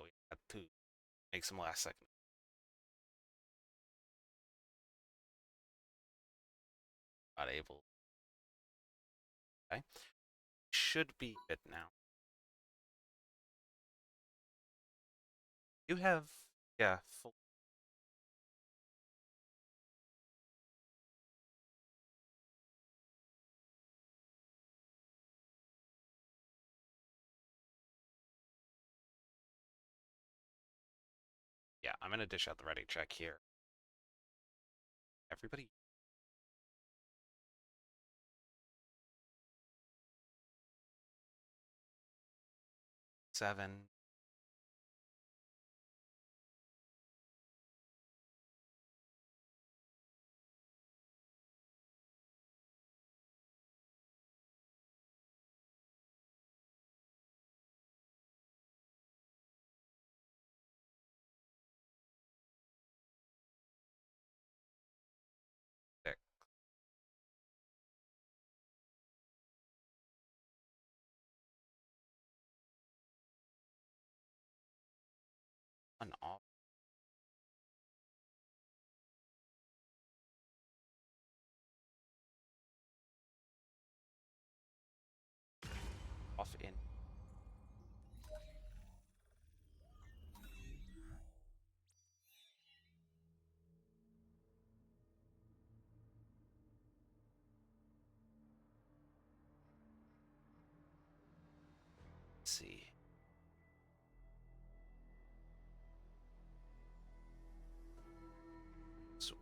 We had to make some last second. Not able. Okay. Should be good now. You have, yeah, full. Yeah, I'm gonna dish out the ready check here. Everybody. 7. Six. One off. Off in. Let's see. Sweet.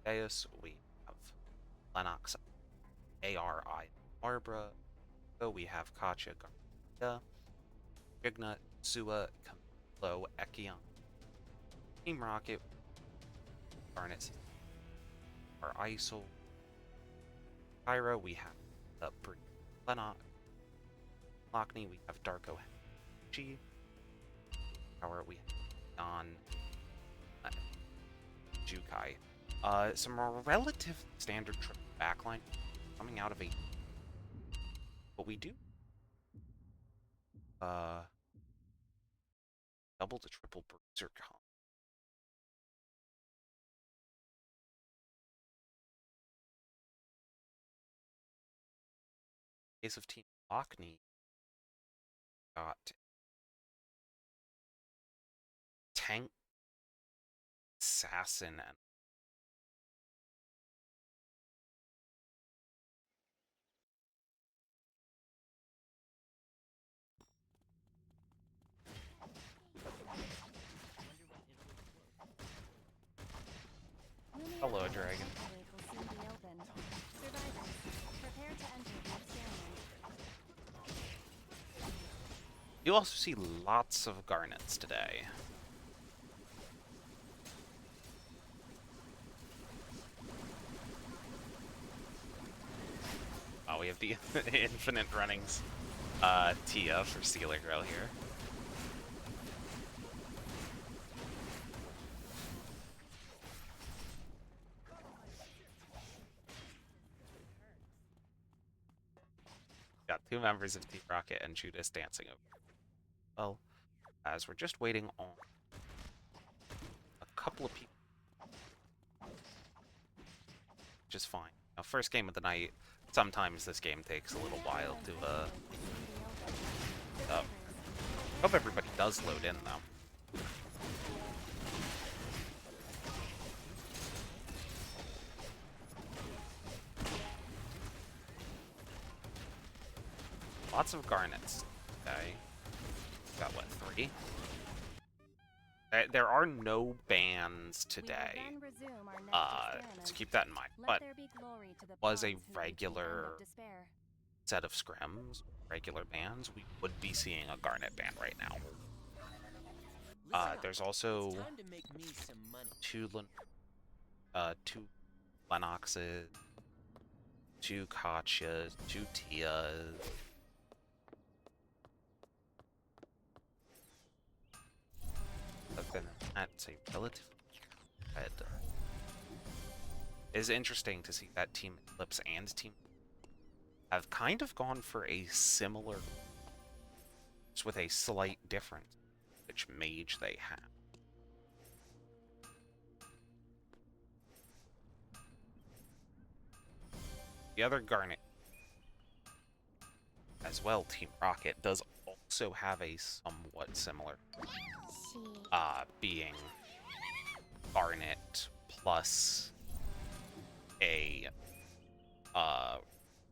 Deus, we have Lennox, ARI, Barbara. So we have Katya, Garcia, Igna, Sua, Camilo, Ekion, Team Rocket, Garnet, our ISIL, Kyra, we have Bree, Lennox, Lockney, we have Darko, G, Power, we have Don, uh, Jukai. Some relative standard triple backline coming out of a. But we do. Uh, Double to triple bruiser comp. Case of Team Lockney got Tank, Assassin, and hello, Dragon. You also see lots of Garnets today. Oh, we have the infinite runnings. Tia for Stealer Girl here. Got 2 members of Team Rocket and Judas dancing over. Well, as we're just waiting on a couple of people, which is fine. Now, first game of the night. Sometimes this game takes a little while to hope everybody does load in though. Lots of Garnets. Okay. Got what, 3? There are no bans today. So keep that in mind. But was a regular set of scrims, regular bans, we would be seeing a Garnet ban right now. There's also 2 Lennoxes, 2 Katjas, 2 Tias. That's a relative red. It is interesting to see that Team Eclipse and Team have kind of gone for a similar, just with a slight difference, which mage they have. The other Garnet, as well, Team Rocket, does also have a somewhat similar, being Garnet plus a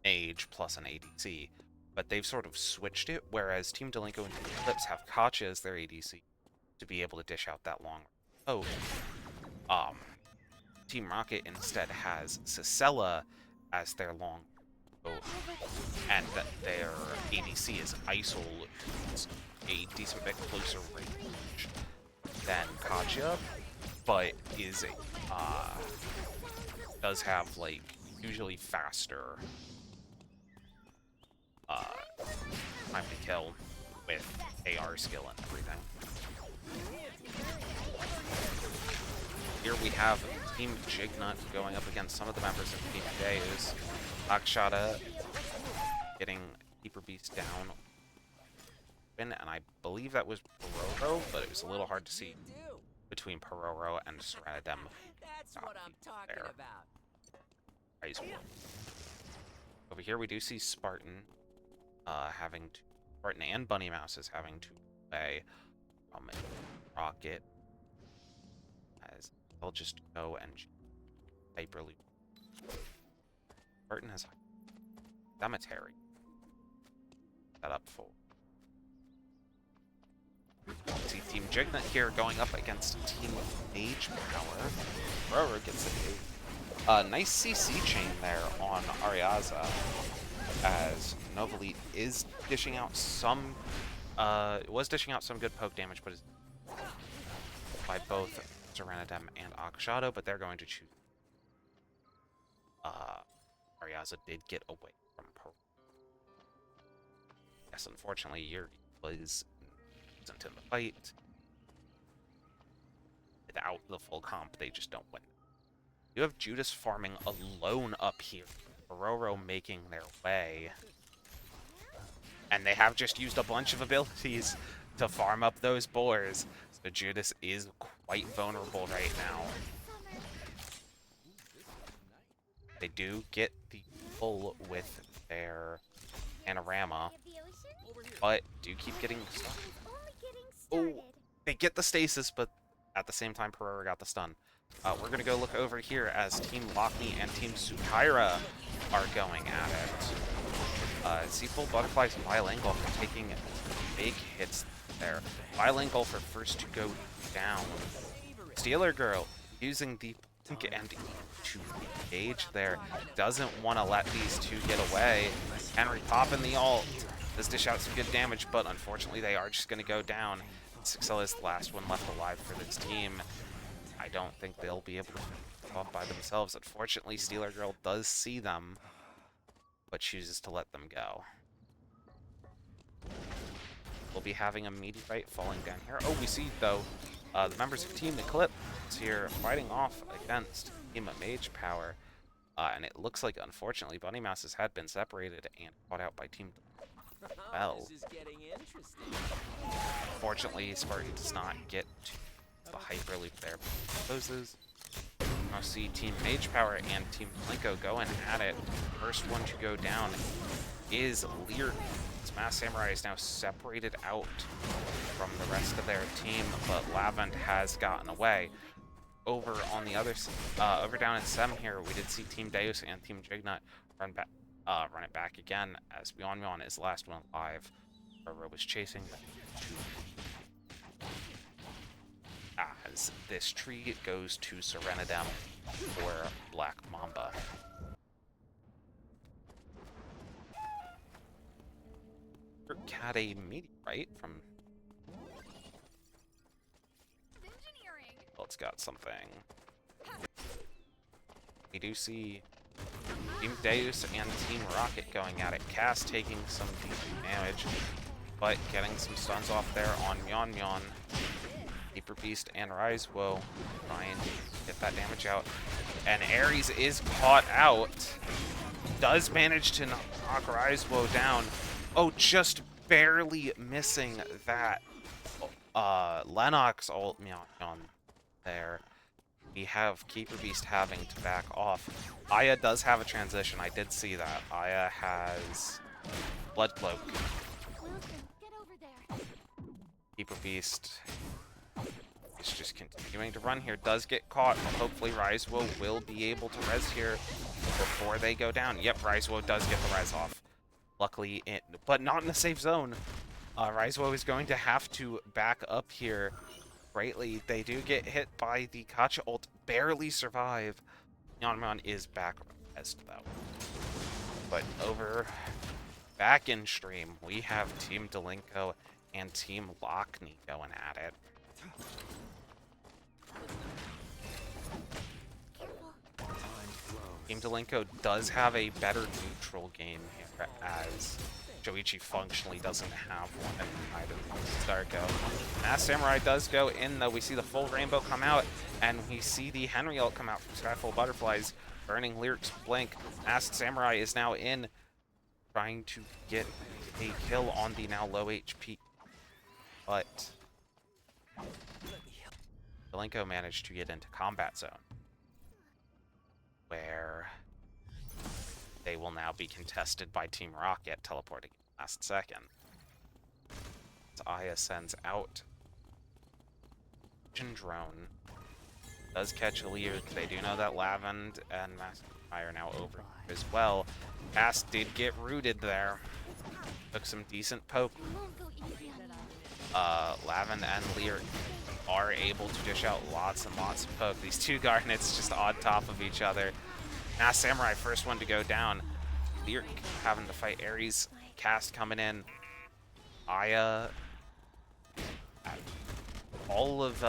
mage plus an ADC, but they've sort of switched it, whereas Team Delinko and Team Eclipse have Kacha as their ADC to be able to dish out that long poke. Team Rocket instead has Cicella as their long poke, and that their ADC is Isol, who's a decent bit closer range than Kacha, but is does have like usually faster time to kill with AR skill and everything. Here we have Team Jignut going up against some of the members of Team Deus. Akshata getting Keeper Beast down. And I believe that was Pororo, but it was a little hard to see between Pororo and Serenadem. That's what I'm talking about. Over here we do see Spartan Spartan and Bunny Mouse is having to play from a Rocket, as they'll just go and hyperloop. Spartan has Cemetery set up for. See Team Jignut here going up against Team Mage Power. Rower gets a nice CC chain there on Ariaza, as Novalit is dishing out some, was dishing out some good poke damage, but is by both Serenadem and Akshado, but they're going to choose. Ariaza did get away from her. Yes, unfortunately, Yuri isn't in the fight. Without the full comp, they just don't win. You have Judas farming alone up here. Pororo making their way. And they have just used a bunch of abilities to farm up those boars. So Judas is quite vulnerable right now. They do get the pull with their panorama, but do keep getting stuck. Oh, they get the stasis, but at the same time, Pororo got the stun. We're going to go look over here as Team Lockney and Team Sukaira are going at it. See full Butterflies and Violengulfer taking big hits there. Violengulfer first to go down. Stealer Girl using the Pink and E to engage there. Doesn't want to let these two get away. Henry popping the ult. Does dish out some good damage, but unfortunately they are just going to go down. Cicella is the last one left alive for this team. I don't think they'll be able to finish off by themselves. Unfortunately, Stealer Girl does see them, but chooses to let them go. We'll be having a meteorite falling down here. Oh, we see, though, the members of Team Eclipse here fighting off against Team Mage Power. And it looks like, unfortunately, Bunny Mouses had been separated and caught out by Team Well. This is getting interesting. Fortunately, Spartan does not get to the hyperloop there. Closes. Now see Team Mage Power and Team Plinko going at it. First one to go down is Lear. Mass Samurai is now separated out from the rest of their team, but Lavend has gotten away. Over on the other side, over down in Sem here, we did see Team Deus and Team Jignut run it back again, as Myeon is the last one alive. Roro was chasing as this tree goes to Serenadem for Black Mamba. Cat a meteorite from. Well, it's got something. We do see Team Deus and Team Rocket going at it. Cass taking some deep damage, but getting some stuns off there on Myeon. He Keeper Beast and Risewo trying to get that damage out. And Ares is caught out. Does manage to knock Risewo down. Oh, just barely missing that Lennox ult on there. We have Keeper Beast having to back off. Aya does have a transition. I did see that. Aya has Blood Cloak. Keeper Beast is just continuing to run here. Does get caught. Hopefully Risewo will be able to res here before they go down. Yep, Risewo does get the res off. Luckily, but not in the safe zone. Risewo is going to have to back up here greatly. They do get hit by the Kacha ult, barely survive. Yanman is back res though. But back in stream, we have Team Delinko and Team Lockney going at it. Team Delinko does have a better neutral game here, as Joichi functionally doesn't have one, and neither does Darko. Masked Samurai does go in, though. We see the full rainbow come out, and we see the Henry ult come out from Skyfall Butterflies, burning Lyric's blink. Masked Samurai is now in, trying to get a kill on the now low HP. But Delinko managed to get into combat zone, where they will now be contested by Team Rocket, teleporting in the last second. As Aya sends out Drone. Does catch a lead. They do know that Lavend and Masked are now over as well. Cass did get rooted there. Took some decent poke. Lavend and Lyric are able to dish out lots and lots of poke. These two Garnets just on top of each other. Masked Samurai, first one to go down. Lyric having to fight Ares. Cast coming in. Aya. All of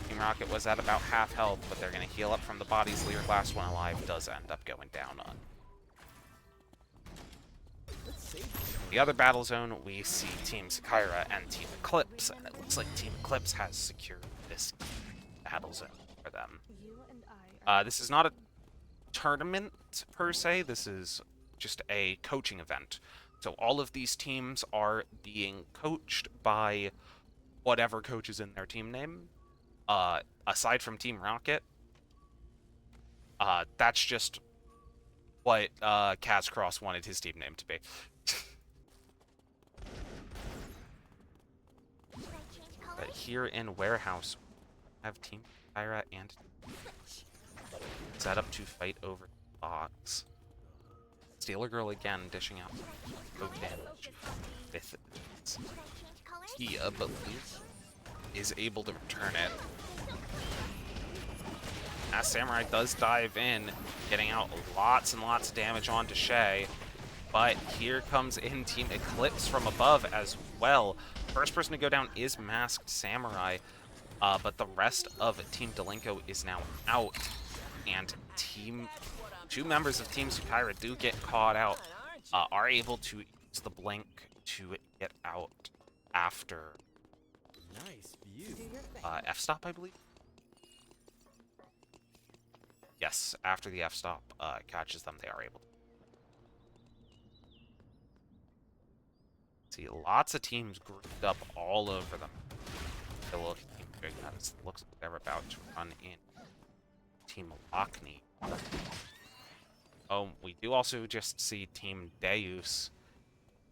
Team Rocket was at about half health, but they're going to heal up from the bodies. Lyric, last one alive, does end up going down on. The other battle zone, we see Team Sakira and Team Eclipse, and it looks like Team Eclipse has secured this battle zone for them. This is not a tournament, per se. This is just a coaching event. So all of these teams are being coached by whatever coach is in their team name. Aside from Team Rocket, that's just what Kaz Cross wanted his team name to be. But here in Warehouse, we have Team Kyra and set up to fight over the box. Stealer Girl again dishing out poke damage with Tia, but is able to return it. As Samurai does dive in, getting out lots and lots of damage onto Shay. But here comes in Team Eclipse from above as well. First person to go down is Masked Samurai, but the rest of Team Delinko is now out. And two members of Team Sakira do get caught out, are able to use the blink to get out after Nice view. F-stop, I believe? Yes, after the F-stop catches them, they are able to. See, lots of teams grouped up all over them. Looks like they're about to run in. Team Lockney. Oh, we do also just see Team Deus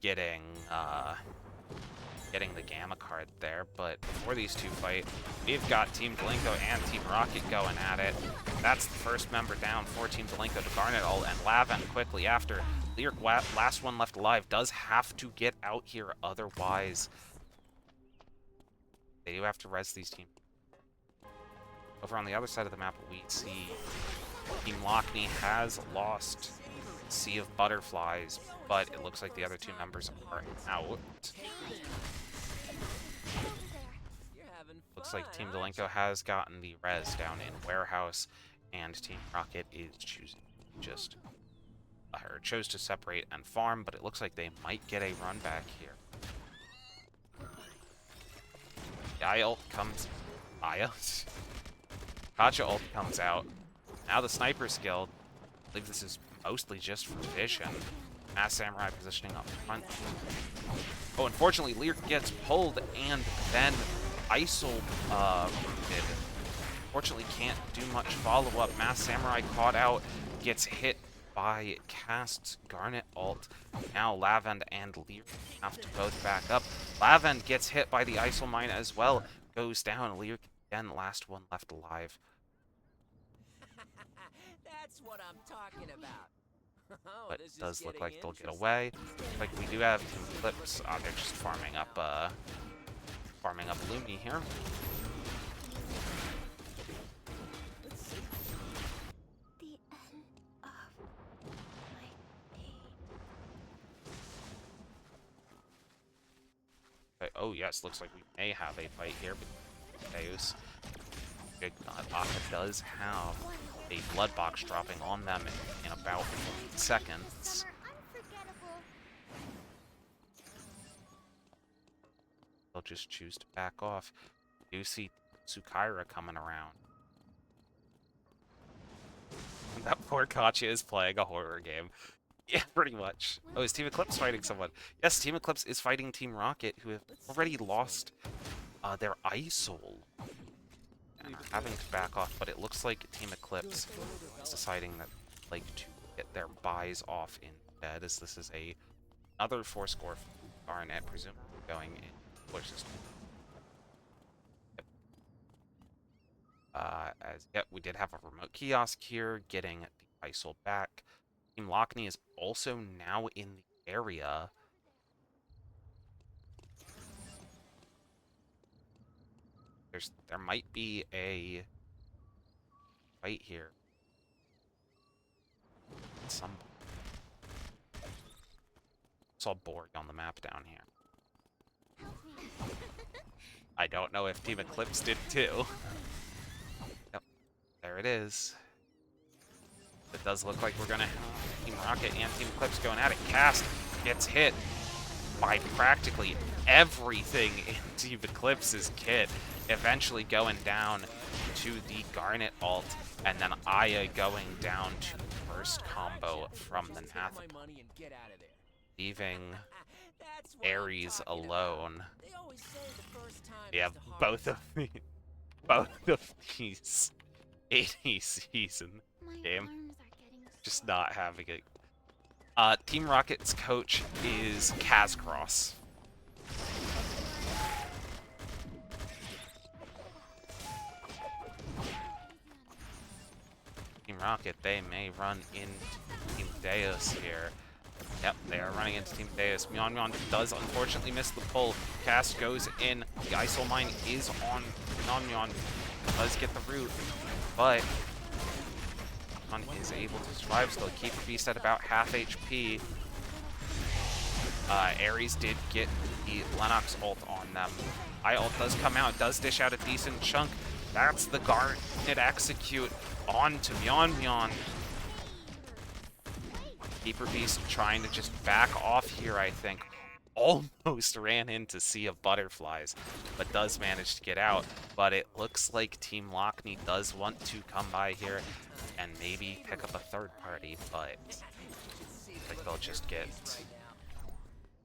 getting the Gamma card there, but before these two fight, we've got Team Delinko and Team Rocket going at it. That's the first member down for Team Delinko to Garnet ult, and Lavend quickly after. Lyric, last one left alive, does have to get out here, otherwise they do have to res these teams. Over on the other side of the map, we see Team Lockney has lost Sea of Butterflies, but it looks like the other two members are out. Looks like Team Delinko has gotten the res down in Warehouse, and Team Rocket is choosing just chose to separate and farm, but it looks like they might get a run back here. The I ult comes... Gotcha ult comes out. Now the sniper skill. I believe this is mostly just for vision. Mass Samurai positioning up front. Oh, unfortunately, Lear gets pulled and then ISO rooted. Unfortunately, can't do much follow-up. Mass Samurai caught out, gets hit by Cast's Garnet ult. Now Lavend and Lear have to both back up. Lavend gets hit by the ISO mine as well. Goes down. Lear, again, last one left alive. That's what I'm talking about. Oh, But this it does is look getting like they'll get interesting. away. Like we do have some clips. They're just farming up Lumia here. The end of my day. Okay, oh yes, looks like we may have a fight here. But Deus, Big Aka does have a blood box dropping on them in about 8 seconds. They'll just choose to back off. You see Tsukaira coming around. That poor Kacha is playing a horror game. Yeah, pretty much. Oh, is Team Eclipse fighting someone? Yes, Team Eclipse is fighting Team Rocket, who have already lost their ISOL. And are having to back off, but it looks like Team Eclipse is deciding that like to get their buys off instead, as this is another 4-score Garnet, presumably going in push system. Yep, we did have a remote kiosk here, getting the ISOL back. Team Lockney is also now in the area. There might be a fight here. Some saw Borg on the map down here. I don't know if Team Eclipse did too. Yep, there it is. It does look like we're gonna have Team Rocket and Team Eclipse going at it. Cast gets hit by practically everything in Team Eclipse's kit, eventually going down to the Garnet ult, and then Aya going down to the first combo from the Nath, leaving Ares alone. Yeah, both of these 80 season game just not having it. Team Rocket's coach is Kazcross. Team Rocket, they may run into Team Deus here. Yep, they are running into Team Deus. Myeon does unfortunately miss the pull. Cast goes in. The ISOL mine is on Myeon. Does get the root, but is able to survive still. Keep the beast at about half HP. Ares did get the Lennox ult on them. I ult does come out, does dish out a decent chunk. That's the Garnet execute onto Myeon. Keeper Beast trying to just back off here, I think. Almost ran into Sea of Butterflies, but does manage to get out. But it looks like Team Lockney does want to come by here and maybe pick up a third party, but I think they'll just get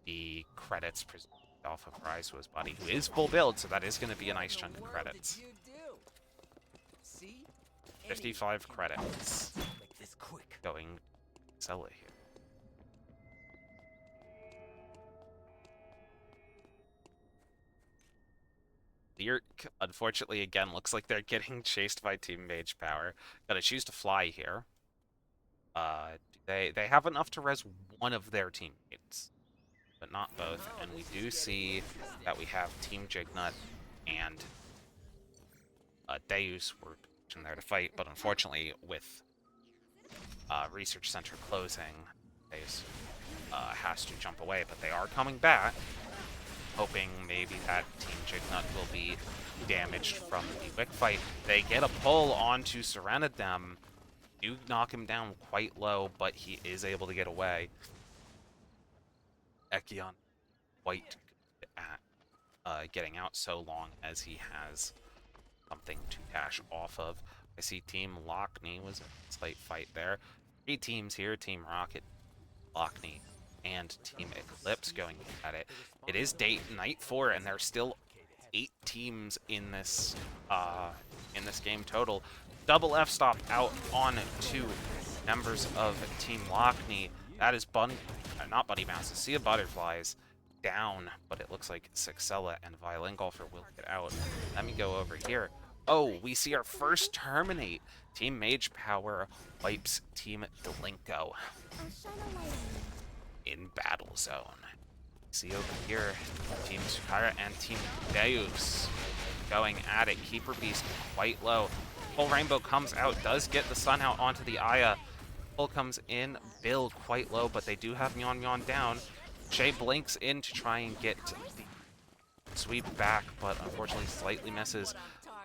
the credits presented off of Rise to his body, who is full build, so that is going to be a nice chunk of credits. 55 credits. Going to sell it here. Lear, unfortunately, again, looks like they're getting chased by Team Mage Power. Gotta choose to fly here. They have enough to res one of their teammates, but not both. And we do see that we have Team Jignut and Deus were in there to fight, but unfortunately, with Research Center closing, Deus has to jump away. But they are coming back, hoping maybe that Team Jignut will be damaged from the Wick fight. They get a pull onto Serenadem. Do knock him down quite low, but he is able to get away. Ekion quite good at getting out so long as he has something to dash off of. I see Team Lockney was a slight fight there. 3 teams here, Team Rocket, Lockney, and Team Eclipse going at it. It is night 4, and there's still 8 teams in this game total. Double F stop out on 2 members of Team Lockney. That is not Bunny Mouses, Sea of Butterflies down, but it looks like Sixella and Violin Golfer will get out. Let me go over here. Oh, we see our first terminate. Team Mage Power wipes Team Delinko in battle zone. See over here, Team Sukara and Team Deus going at it. Keeper Beast quite low. Full Rainbow comes out, does get the stun out onto the Aya. Full comes in, build quite low, but they do have Myon down. Shay blinks in to try and get the sweep back, but unfortunately slightly misses.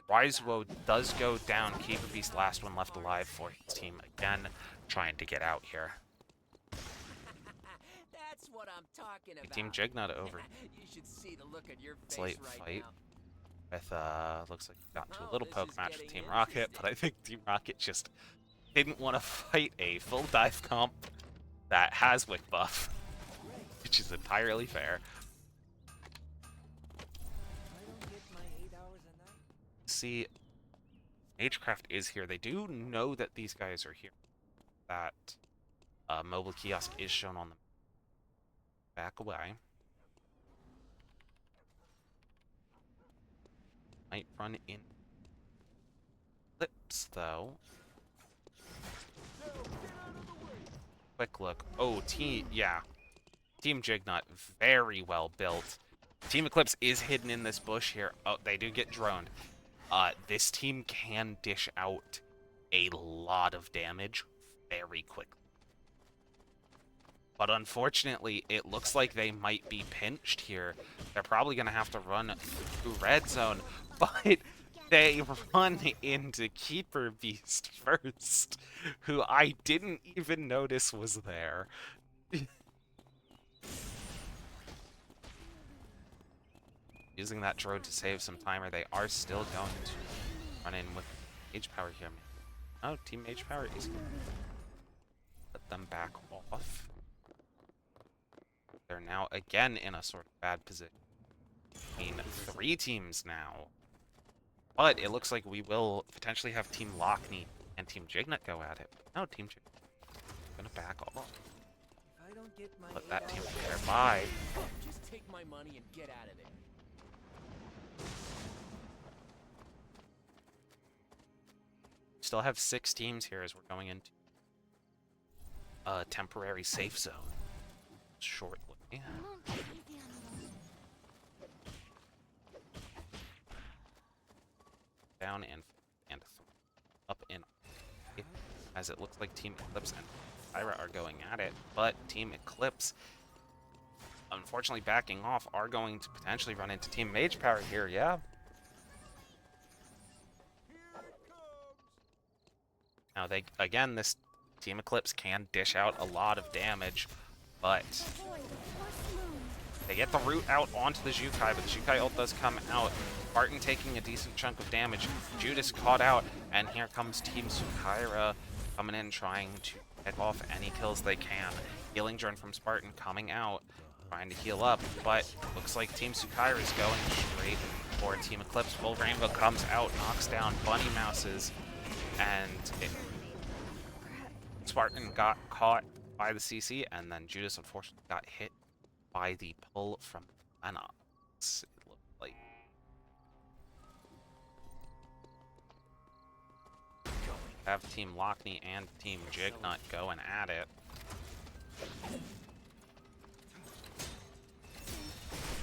Wisewoe does go down. Keeper Beast last one left alive for his team again, trying to get out here. That's what I'm talking about. Team Jignut over. You should see the look at your face Slight right fight now. with looks like we got into a little poke match with Team Rocket, but I think Team Rocket just didn't want to fight a full dive comp that has Wick buff, which is entirely fair. See, Magecraft is here. They do know that these guys are here. That mobile kiosk is shown on the back away. Might run in Eclipse though. Quick look. Oh, Team Jignut, very well built. Team Eclipse is hidden in this bush here. Oh, they do get droned. This team can dish out a lot of damage very quickly. But unfortunately, it looks like they might be pinched here. They're probably going to have to run through red zone, but they run into Keeper Beast first, who I didn't even notice was there. Using that drone to save some timer, they are still going to run in with Mage Power here. Oh, Team Mage Power is going to let them back off. They're now again in a sort of bad position. I mean, 3 teams now. But it looks like we will potentially have Team Lockney and Team Jignut go at it. No, Team Jignut is going to back off. Let that team there by. Just take my money and get out of there. Still have 6 teams here as we're going into a temporary safe zone shortly. Down and up in, as it looks like Team Eclipse and Pyra are going at it, but Team Eclipse, unfortunately backing off, are going to potentially run into Team Mage Power here, yeah. Now this Team Eclipse can dish out a lot of damage, but they get the root out onto the Xiukai, but the Xiukai ult does come out. Barton taking a decent chunk of damage. Judas caught out, and here comes Team Sukaira coming in, trying to pick off any kills they can. Healing drone from Spartan coming out, trying to heal up, but looks like Team Sukaira is going straight for Team Eclipse. Full Rainbow comes out, knocks down Bunny Mouses, and Spartan got caught by the CC, and then Judas unfortunately got hit by the pull from Lennox. It looked like. Have Team Lockney and Team Jignut going at it.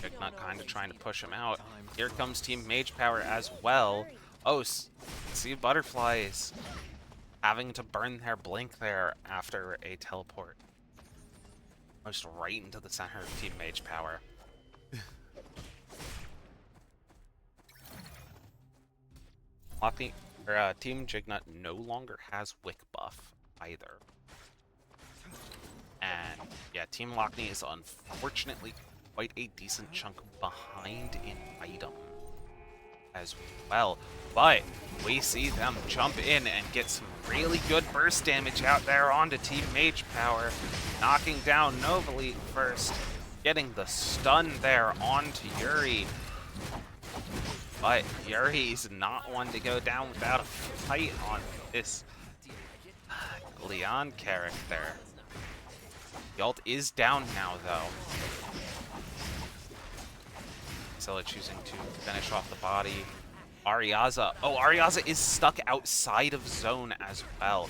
Jignut kind of trying to push him out. Here comes Team Mage Power as well. Oh, see Butterflies having to burn their blink there after a teleport. Almost right into the center of Team Mage Power. Team Jignut no longer has Wick buff either. And yeah, Team Lockney is unfortunately quite a decent chunk behind in item as well. But we see them jump in and get some really good burst damage out there onto Team Mage Power, knocking down Novelite first, getting the stun there onto Yuri. But Yuri's not one to go down without a fight on this Leon character. The ult is down now, though. Scylla choosing to finish off the body. Ariaza. Oh, Ariaza is stuck outside of zone as well.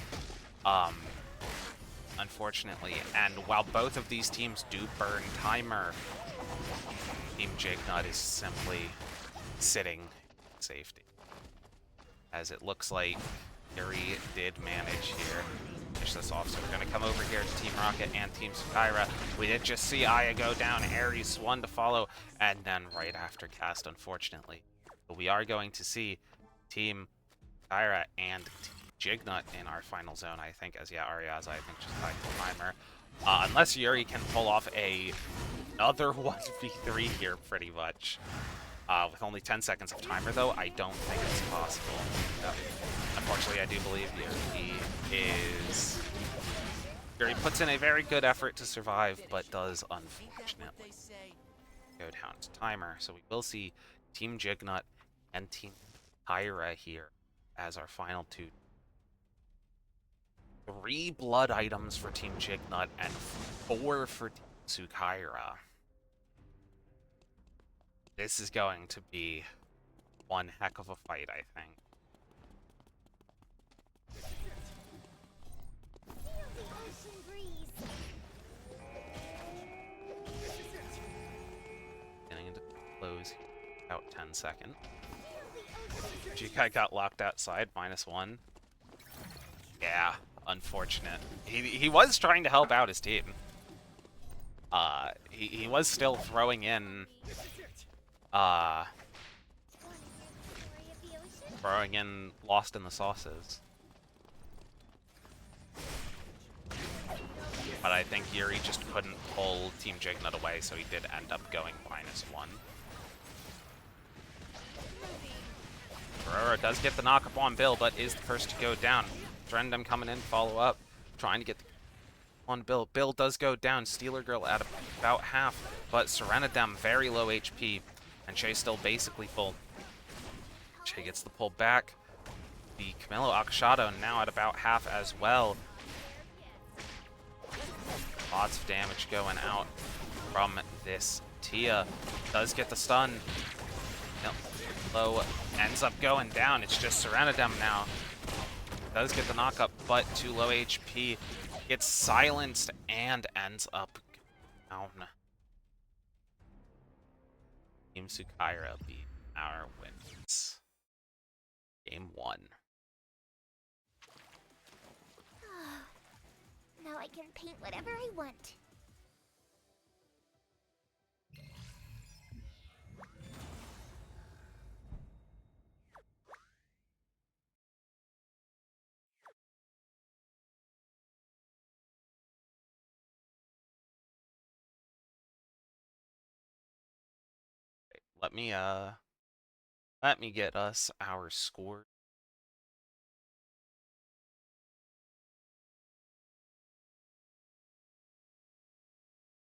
Unfortunately. And while both of these teams do burn timer, Team Jignut is simply sitting in safety. As it looks like Yuri did manage here. Finish this off. So we're going to come over here to Team Rocket and Team Skyra. We did just see Aya go down. Ares one to follow. And then right after cast, unfortunately. But we are going to see Team Skyra and Team Jignut in our final zone, I think. As, yeah, Ariaza, I think, just back to timer. Unless Yuri can pull off another 1v3 here, pretty much. With only 10 seconds of timer, though, I don't think it's possible. Unfortunately, I do believe Yuri puts in a very good effort to survive, but does unfortunately go down to timer. So we will see Team Jignut and Team Hyra here as our final two. 3 blood items for Team Jignut and 4 for Team Sukaira. This is going to be one heck of a fight, I think. Getting into close about 10 seconds. Jikai got locked outside, -1. Yeah, unfortunate. He was trying to help out his team. He was still throwing in Lost in the Sauces. But I think Yuri just couldn't pull Team Jignut away, so he did end up going -1. Aurora does get the knock-up on Bill, but is the first to go down. Trendem coming in, follow up, trying to get on Bill. Bill does go down. Stealer Girl at about half, but Serenadem very low HP, and Shay's still basically full. Shay gets the pull back. The Camilo Akashado now at about half as well. Lots of damage going out from this Tia. Does get the stun. Low ends up going down. It's just Serenadem now. Does get the knockup, but too low HP. Gets silenced and ends up down. Team Sukaira beat our wins. Game 1. Now I can paint whatever I want. Let me get us our score.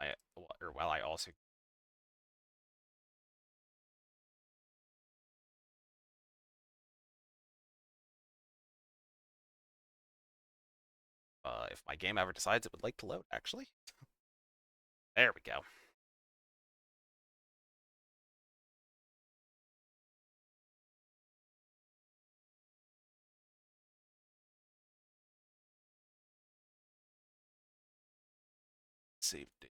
I also if my game ever decides it would like to load, actually. There we go. Saved it.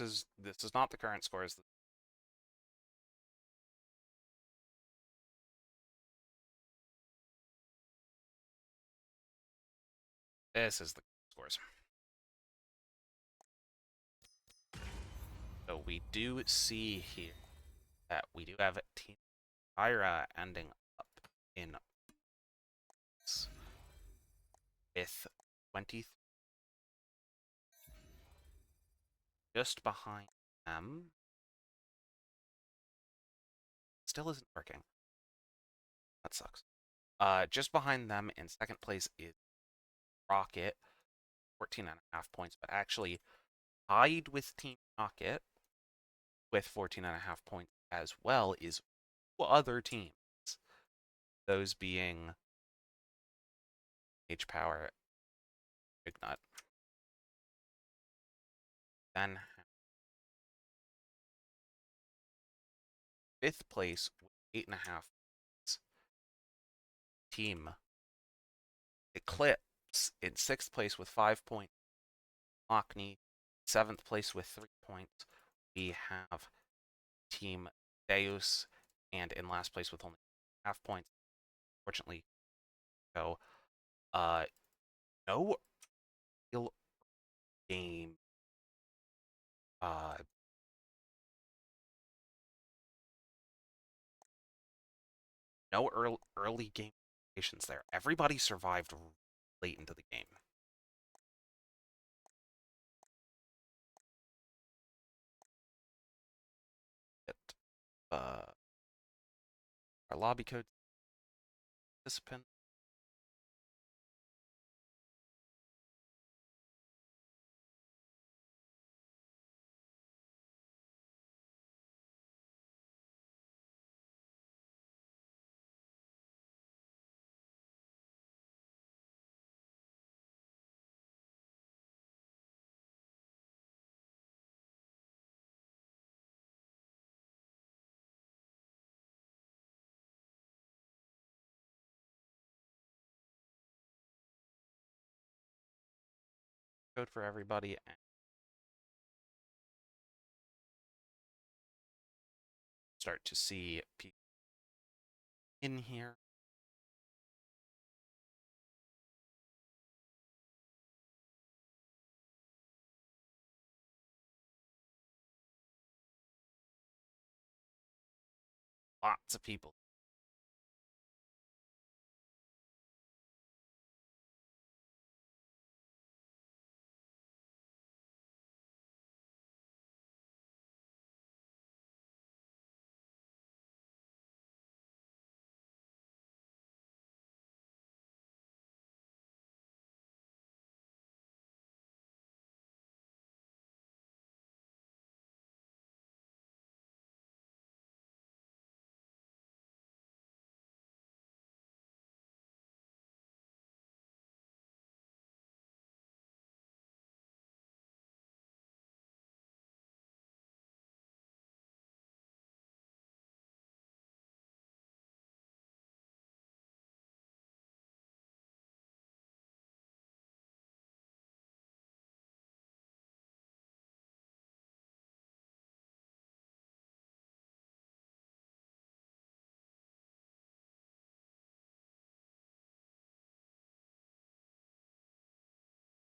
is not the current scores. This is the scores. So we do see here that we do have Team Ira ending up in with 20, just behind them. Still isn't working. That sucks. Just behind them in second place is Rocket, 14.5 points, but actually tied with Team Rocket with 14.5 points as well is other teams. Those being H Power, Big Nut. Then fifth place with 8.5 points. Team Eclipse in sixth place with 5 points. Lockney, seventh place with 3 points. We have Team Deus, and in last place with only half points. Fortunately, so no real game. No early game implications there. Everybody survived late into the game. Our lobby code participant. Code for everybody and start to see people in here. Lots of people.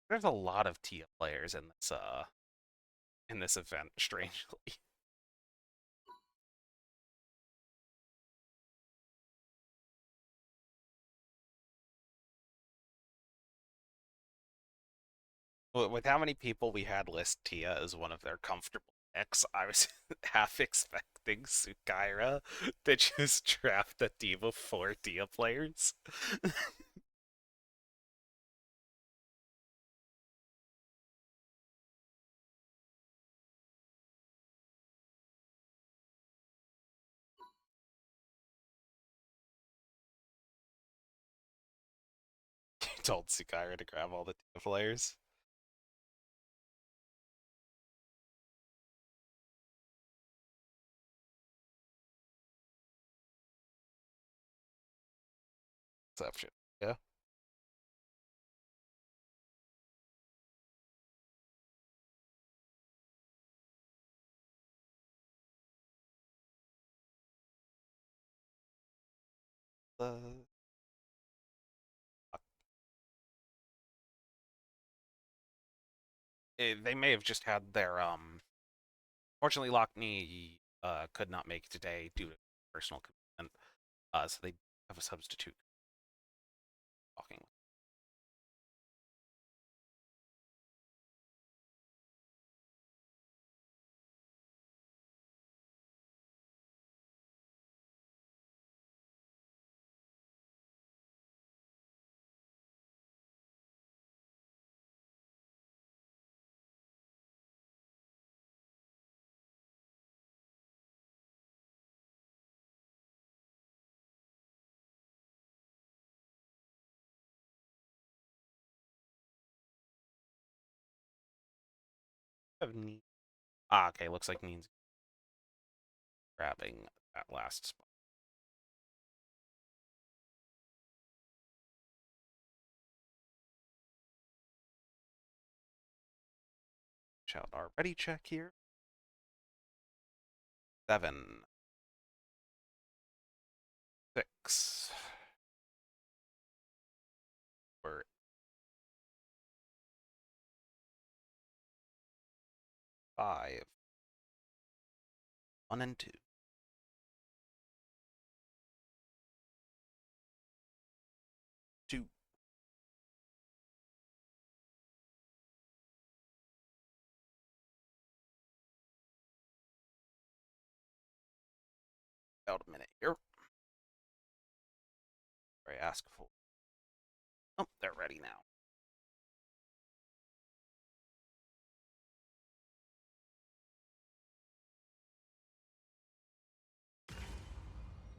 There's a lot of Tia players in this event, strangely. With how many people we had list Tia as one of their comfortable picks, I was half expecting Sukaira to just draft a team of 4 Tia players. Told Sukaira to grab all the Tia players. Exception. Yeah. They may have just had their Fortunately, Lockney could not make today due to personal commitment, so they have a substitute talking. Okay, looks like Neen's grabbing that last spot. Shout our ready check here. 7, 6. We're 5, 1 and 2. 2. About a minute here. Very askful. Oh, they're ready now.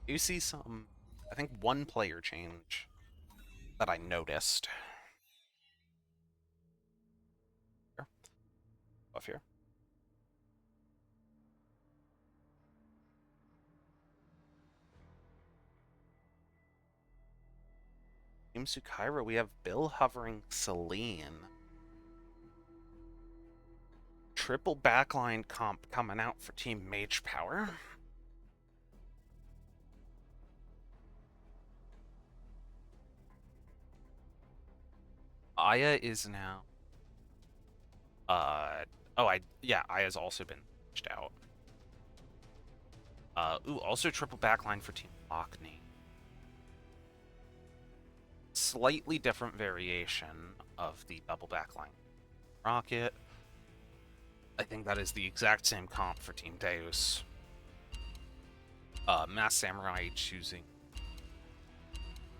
You see some, I think, one player change that I noticed. Here. Off here. Team Sukaira, we have Bill hovering Celine. Triple backline comp coming out for Team Mage Power. Aya is now... Aya's also been pushed out. Also triple backline for Team Lockney. Slightly different variation of the double backline. Rocket. I think that is the exact same comp for Team Deus. Mass Samurai choosing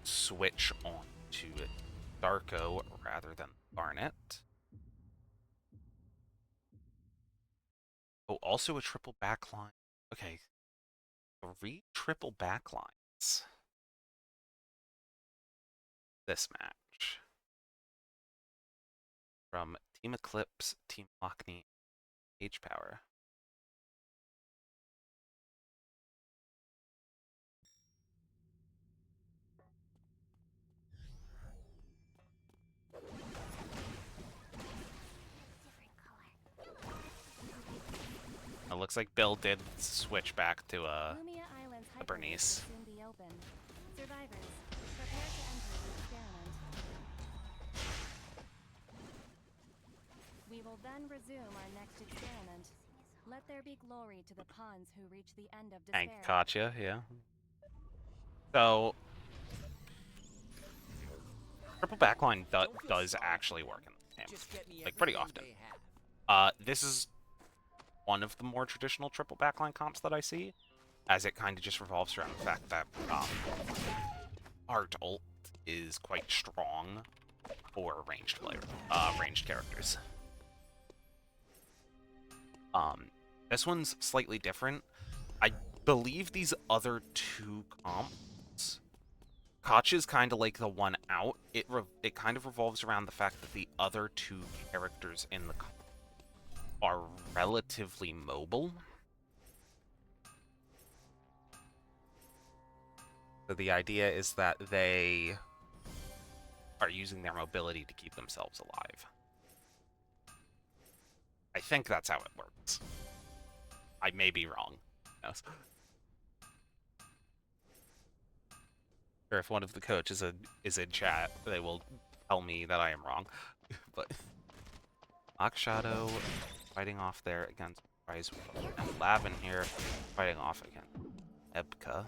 switch on to Darko rather than Barnet. Oh, also a triple backline. Okay. 3 triple backlines. This match. From Team Eclipse, Team Lockney, Mage Power. It looks like Bill did switch back to Lumia Island's the Bernice. will soon be open. Survivors, prepare to enter the experiment. We will then resume our next experiment. Let there be glory to the pawns who reach the end of despair. Hank Katya, yeah. So, triple backline does actually work in the game, like pretty often. This is one of the more traditional triple backline comps that I see, as it kind of just revolves around the fact that Art ult is quite strong for ranged characters. This one's slightly different. I believe these other 2 comps, Koch is kind of like the one out. It kind of revolves around the fact that the other 2 characters in the comp are relatively mobile. So the idea is that they are using their mobility to keep themselves alive. I think that's how it works. I may be wrong. Who knows? Or if one of the coaches is in chat, they will tell me that I am wrong. But Shadow fighting off there against Rise, and Lavin here fighting off against Ebka.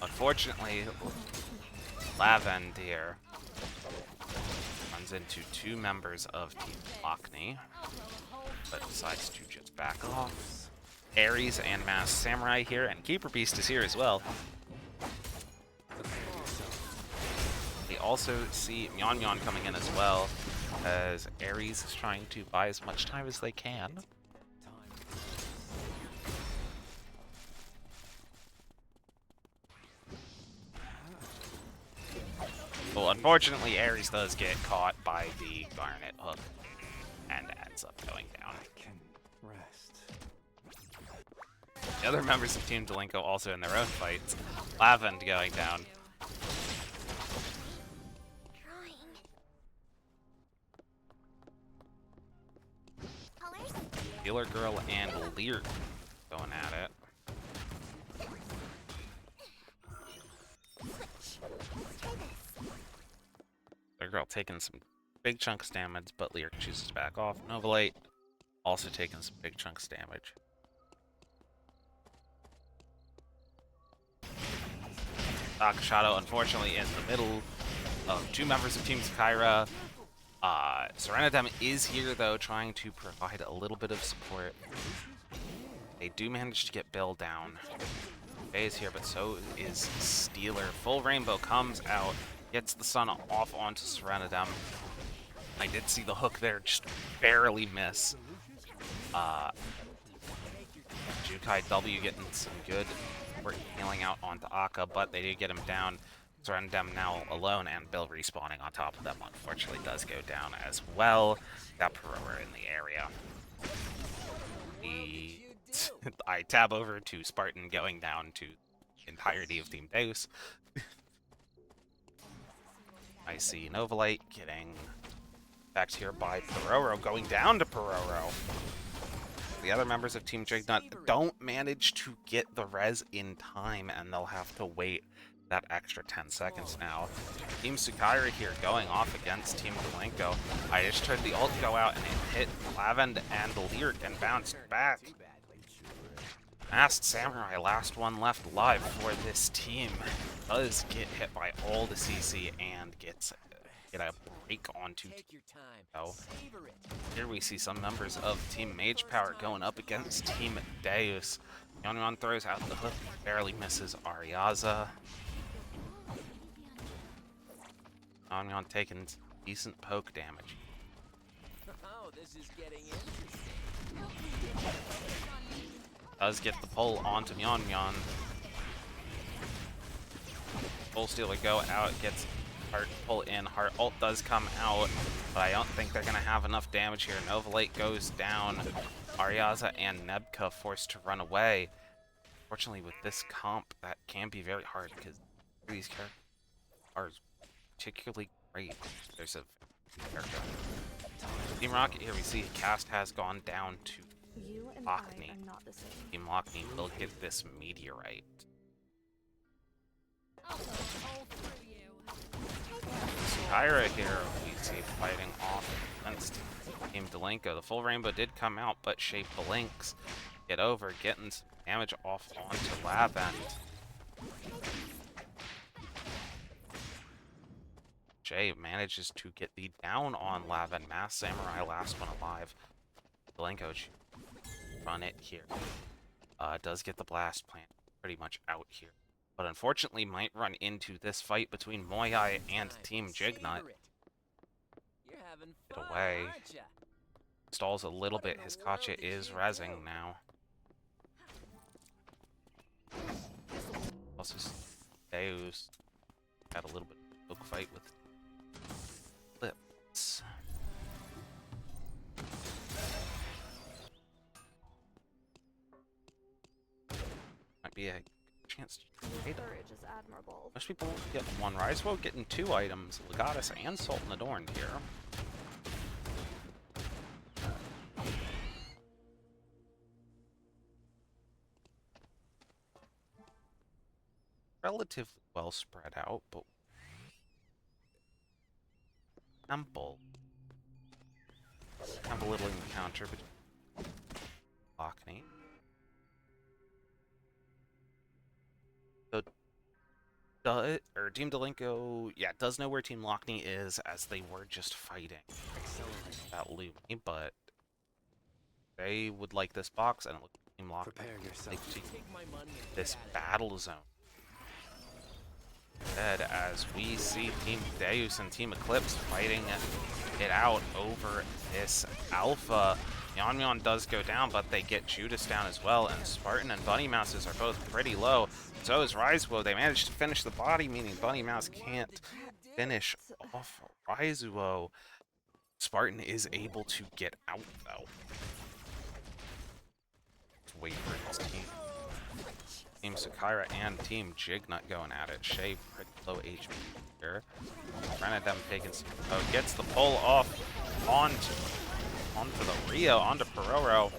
Unfortunately, Lavend here runs into two members of Team Lockney, but decides to just back off. Ares and Masked Samurai here, and Keeper Beast is here as well. We also see Myon Myon coming in as well, as Ares is trying to buy as much time as they can. Well, unfortunately, Ares does get caught by the Garnet Hook and ends up going down. The other members of Team Delinko also in their own fights. Lavend going down. Healer Girl and Lear going at it. Healer Girl taking some big chunks of damage, but Lear chooses to back off. Novolite also taking some big chunks of damage. Shadow, unfortunately, in the middle of two members of Team Kyra. Serenadem is here, though, trying to provide a little bit of support. They do manage to get Bill down. Faye is here, but so is Steeler. Full Rainbow comes out, gets the sun off onto Serenadem. I did see the hook there just barely miss. Jukai W getting some good work healing out onto Akka, but they did get him down. Serenadem now alone, and Bill respawning on top of them unfortunately does go down as well. Got Perora in the area. I tab over to Spartan going down to the entirety of Team Deus. I see Novolite getting backed here by Peroro, going down to Peroro. The other members of Team Jignut don't manage to get the res in time, and they'll have to wait that extra 10 seconds now. Team Sukaira here going off against Team Delinko. I just heard the ult go out and it hit Lavend and Lyric and bounced back. Masked Samurai, last one left alive for this team, does get hit by all the CC and get a break onto Team. Here we see some members of Team Mage Power going up against Team Deus. Myon Myon throws out the hook, barely misses Ariaza. Myon Myon taking decent poke damage. Oh, this is getting interesting. Does get the pull onto Myon Myon. Full Stealer go out, gets Heart pull in. Heart ult does come out, but I don't think they're gonna have enough damage here. Novolite goes down. Ariaza and Nebka forced to run away. Fortunately, with this comp, that can be very hard because these characters are particularly great. There's a character. Team Rocket here, we see Cast has gone down to Lockney. Team Lockney will get this meteorite. Kyra here, we see fighting off against Team Delinko. The full rainbow did come out, but Shape blinks. Get over, getting some damage off onto Lavend. Jay manages to get the down on Lavend. Masked Samurai, last one alive. Delinko run it here. Does get the blast plant pretty much out here, but unfortunately might run into this fight between Moyai and Team Jignut. Get away. Stalls a little bit. His Kacha is rezzing now. Also, Deus had a little bit of a book fight with Lips. Might be a chance to trade them. Is admirable. Most people get one Rise Woe getting two items, Legatus and Sultan Adorned here. relatively well spread out, but Temple have a little encounter between Lockney. So, Team Delinko, yeah, does know where Team Lockney is, as they were just fighting that Lumia, but they would like this box, and it looks like Team Lockney like this battle zone. Instead, as we see Team Deus and Team Eclipse fighting it out over this Alpha. Yon does go down, but they get Judas down as well, and Spartan and Bunny Mouses are both pretty low. So is Rizuo. They managed to finish the body, meaning Bunny Mouse can't finish off Rizuo. Spartan is able to get out, though. Let's wait for his team. Team Sakira and Team Jignut going at it. Shay pretty low HP here. Renadem taking some... Oh, gets the pull off onto the Rio, onto Peroro.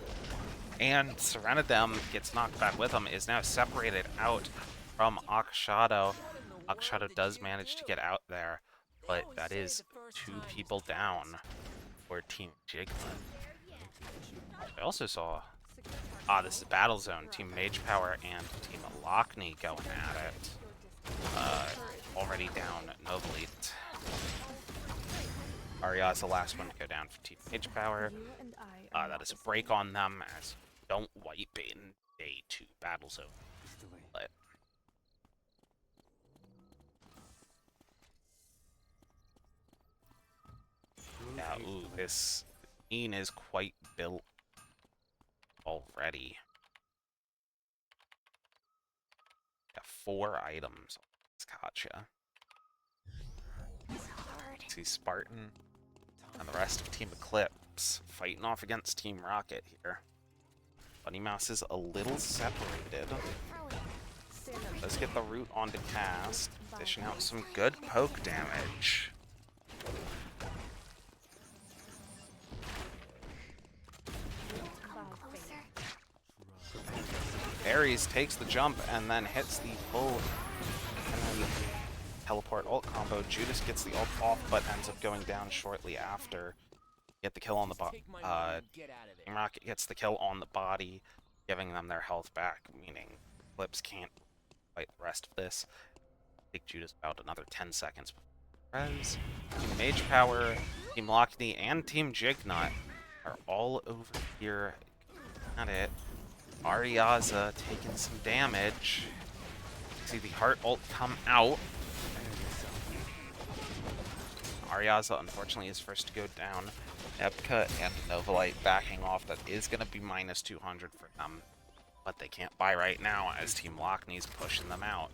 And Serenadem gets knocked back with him, is now separated out from Akshadow. Akshadow does manage to get out there, but that is 2 people down for Team Jignut. I also saw... this is Battle Zone. Team Mage Power and Team Lockney going at it. Already down Novelite. Arya's the last one to go down for Team Mage Power. That is a break on them, as don't wipe in day 2 Battle Zone. But yeah, ooh, this scene is quite built already. Got 4 items. Gotcha. See Spartan and the rest of Team Eclipse fighting off against Team Rocket here. Bunny Mouse is a little separated. Let's get the root onto cast, dishing out some good poke damage. Ares takes the jump and then hits the pull and then teleport ult combo. Judas gets the ult off but ends up going down shortly after. Get the kill on the body. Team Rocket gets the kill on the body, giving them their health back, meaning Eclipse can't fight the rest of this. Take Judas about another 10 seconds. Team Mage Power, Team Lockney, and Team Jignut are all over here at it. Ariaza taking some damage. See the heart ult come out. Ariaza, unfortunately, is first to go down. Epka and Novalite backing off. That is going to be minus 200 for them. But they can't buy right now as Team Lockney's pushing them out.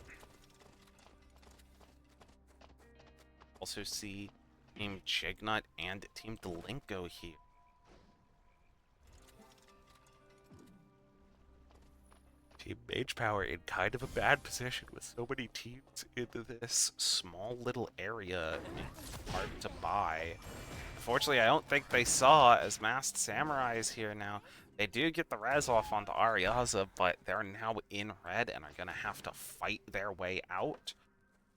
Also see Team Jignut and Team Delinko here. Team Mage Power in kind of a bad position with so many teams in this small little area. Hard to buy. Unfortunately, I don't think they saw, as Masked Samurai is here now. They do get the res off onto Ariaza, but they're now in red and are going to have to fight their way out.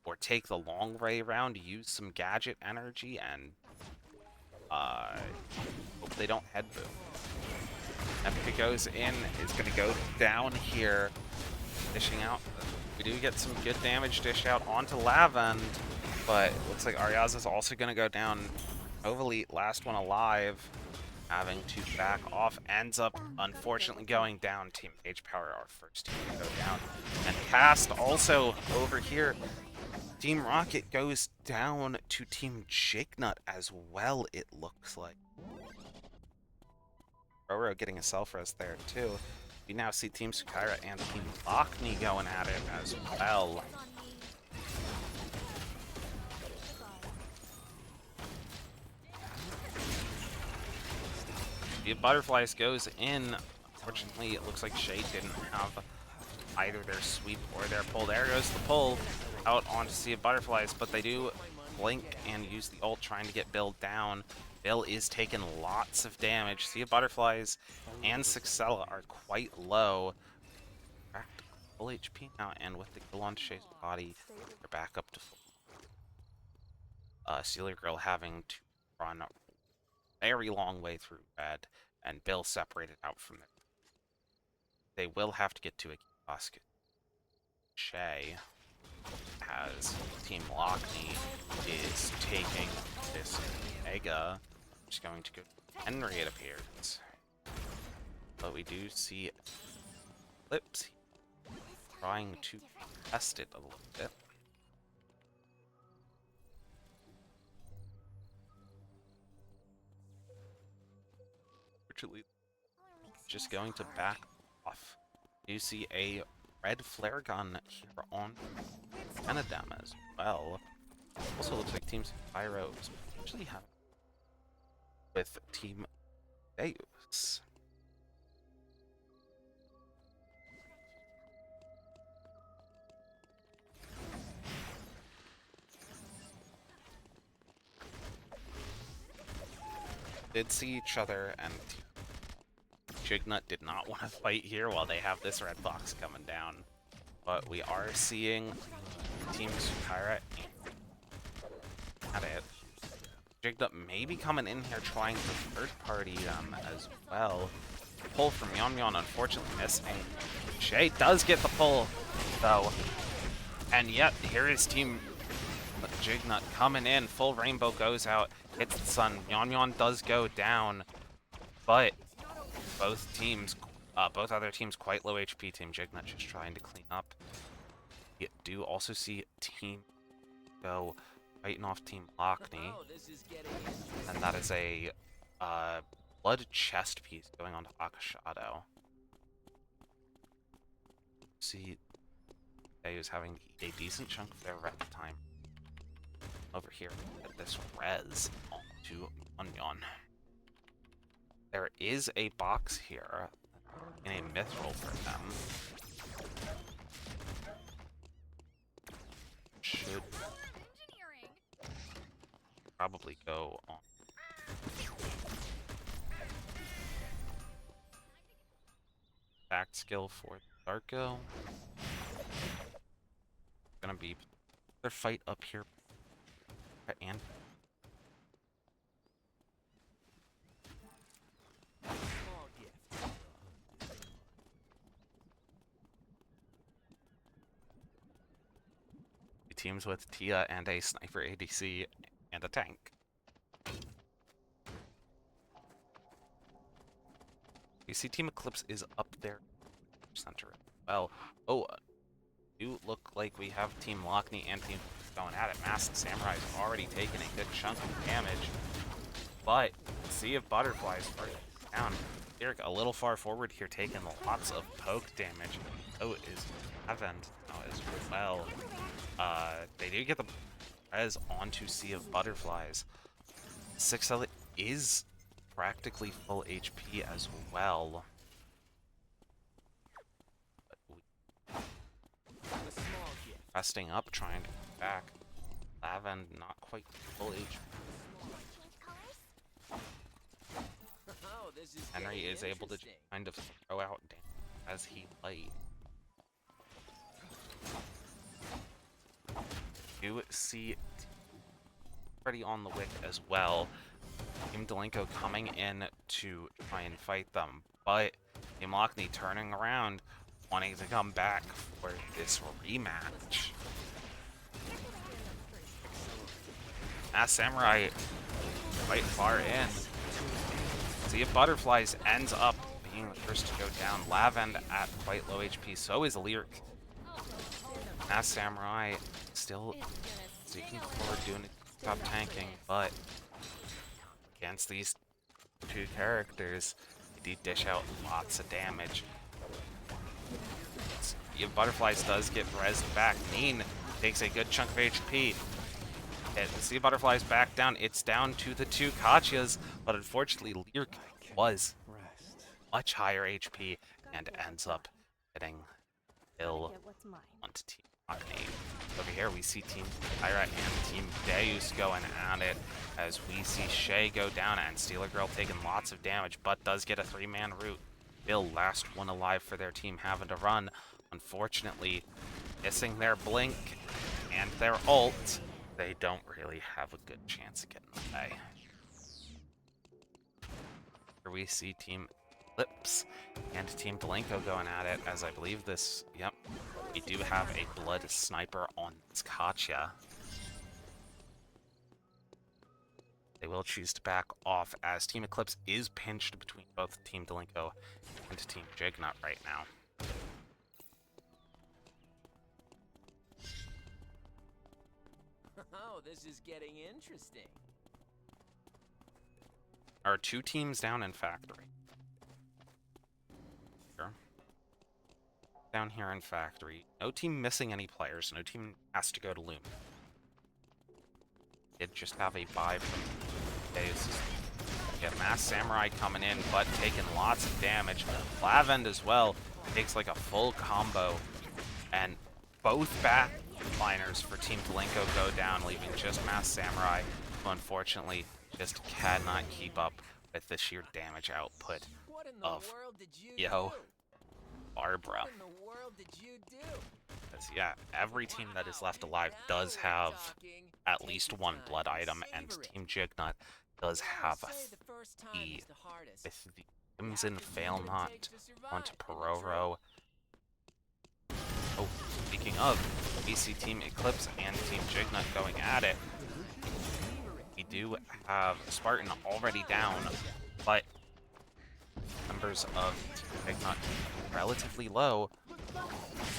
Or take the long way around, use some gadget energy, and hope they don't head boom. Epica goes in, is going to go down here, dishing out. We do get some good damage dish out onto Lavend, but it looks like Ariaza's also going to go down. Novalite, last one alive, having to back off, ends up unfortunately going down. Team Mage Power, our first team to go down. And Cast also over here. Team Rocket goes down to Team Jignut as well, it looks like. Roro getting a self-res there too. We now see Team Sakira and Team Lockney going at it as well. The Butterflies goes in. Unfortunately, it looks like Shay didn't have either their sweep or their pull. There goes the pull out onto Sea of Butterflies, but they do blink and use the ult trying to get Bill down. Bill is taking lots of damage. Sea of Butterflies and Sixella are quite low. full HP now, and with the kill on Shay's body, they're back up to full. Steeler Girl having to run a very long way through red, and Bill separated out from there. They will have to get to a kiosk. Shay, as Team Lockney is taking this Mega, just going to go to Henry, it appears. But we do see Eclipse trying to test it a little bit. Virtually just going to back off. You see a red flare gun here on Canadam as well. Also looks like Team Spyro is actually having with Team Deus. Did see each other, and Jignut did not want to fight here while they have this red box coming down. But we are seeing Team Sukaira at it. Jignut maybe coming in here trying to third party them as well. Pull from Yon, unfortunately missing. Shay does get the pull, though. And yet, here is Team Jignut coming in. Full rainbow goes out, hits the sun. Yon does go down, but both teams, both other teams quite low HP. Team Jignut just trying to clean up. You do also see Team Go fighting off Team Lockney, and that is a blood chest piece going on to Akashado. See, they was having a decent chunk of their red time over here at this res onto Onion. There is a box here in a mithril for them. Should probably go on. Back skill for Darko. Gonna be their fight up here. And teams with Tia and a sniper ADC and a tank. You see Team Eclipse is up there center. Well, do look like we have Team Lockney and Team going at it. Masked Samurai is already taking a good chunk of damage, but Sea of Butterflies further down. Eric a little far forward here, taking lots of poke damage. Is Event now as well. They do get the res onto Sea of Butterflies. 6L is practically full HP as well. Resting up, trying to get back. Lavend not quite full HP. Henry is able to kind of throw out damage as he light. You see Freddy on the wick as well. Team Delinko coming in to try and fight them, but Team Lockney turning around, wanting to come back for this rematch. As Samurai quite far in. Sea of Butterflies ends up being the first to go down. Lavend at quite low HP, so is Lyric. As Samurai still seeking forward, doing a top tanking, but against these two characters, they do dish out lots of damage. Sea of Butterflies does get rezzed back. Neen takes a good chunk of HP. The Sea of Butterflies back down. It's down to the two Kachas, but unfortunately Lyric was much higher HP and ends up getting ill onto Team Lockney. Over here we see Team Tyra and Team Deus going at it as we see Shay go down and Steeler Girl taking lots of damage, but does get a 3-man root. Bill, last one alive for their team, having to run, Unfortunately, missing their blink and their ult, they don't really have a good chance of getting away. Here we see Team Eclipse and Team Blanco going at it, as I believe this, yep, we do have a blood sniper on this Katya. They will choose to back off as Team Eclipse is pinched between both Team Delinko and Team Jignut right now. Oh, this is getting interesting. There are 2 teams down in Factory. Here. Down here in Factory. No team missing any players. No team has to go to Lumia. Did just have a buy from Deus. Get Mass Samurai coming in, but taking lots of damage. Lavend as well takes like a full combo, and both backliners for Team Delinko go down, leaving just Mass Samurai, who unfortunately just cannot keep up with the sheer damage output What in the of world did you Yo do? Barbara. What in the world did you do? Because, yeah, every team that is left alive does have at least one blood item, and Team Jignut does have a 3 with the Crimson Fail Not onto Pororo. Oh, speaking of, we see Team Eclipse and Team Jignut going at it. We do have Spartan already down, but members of Team Jignut relatively low.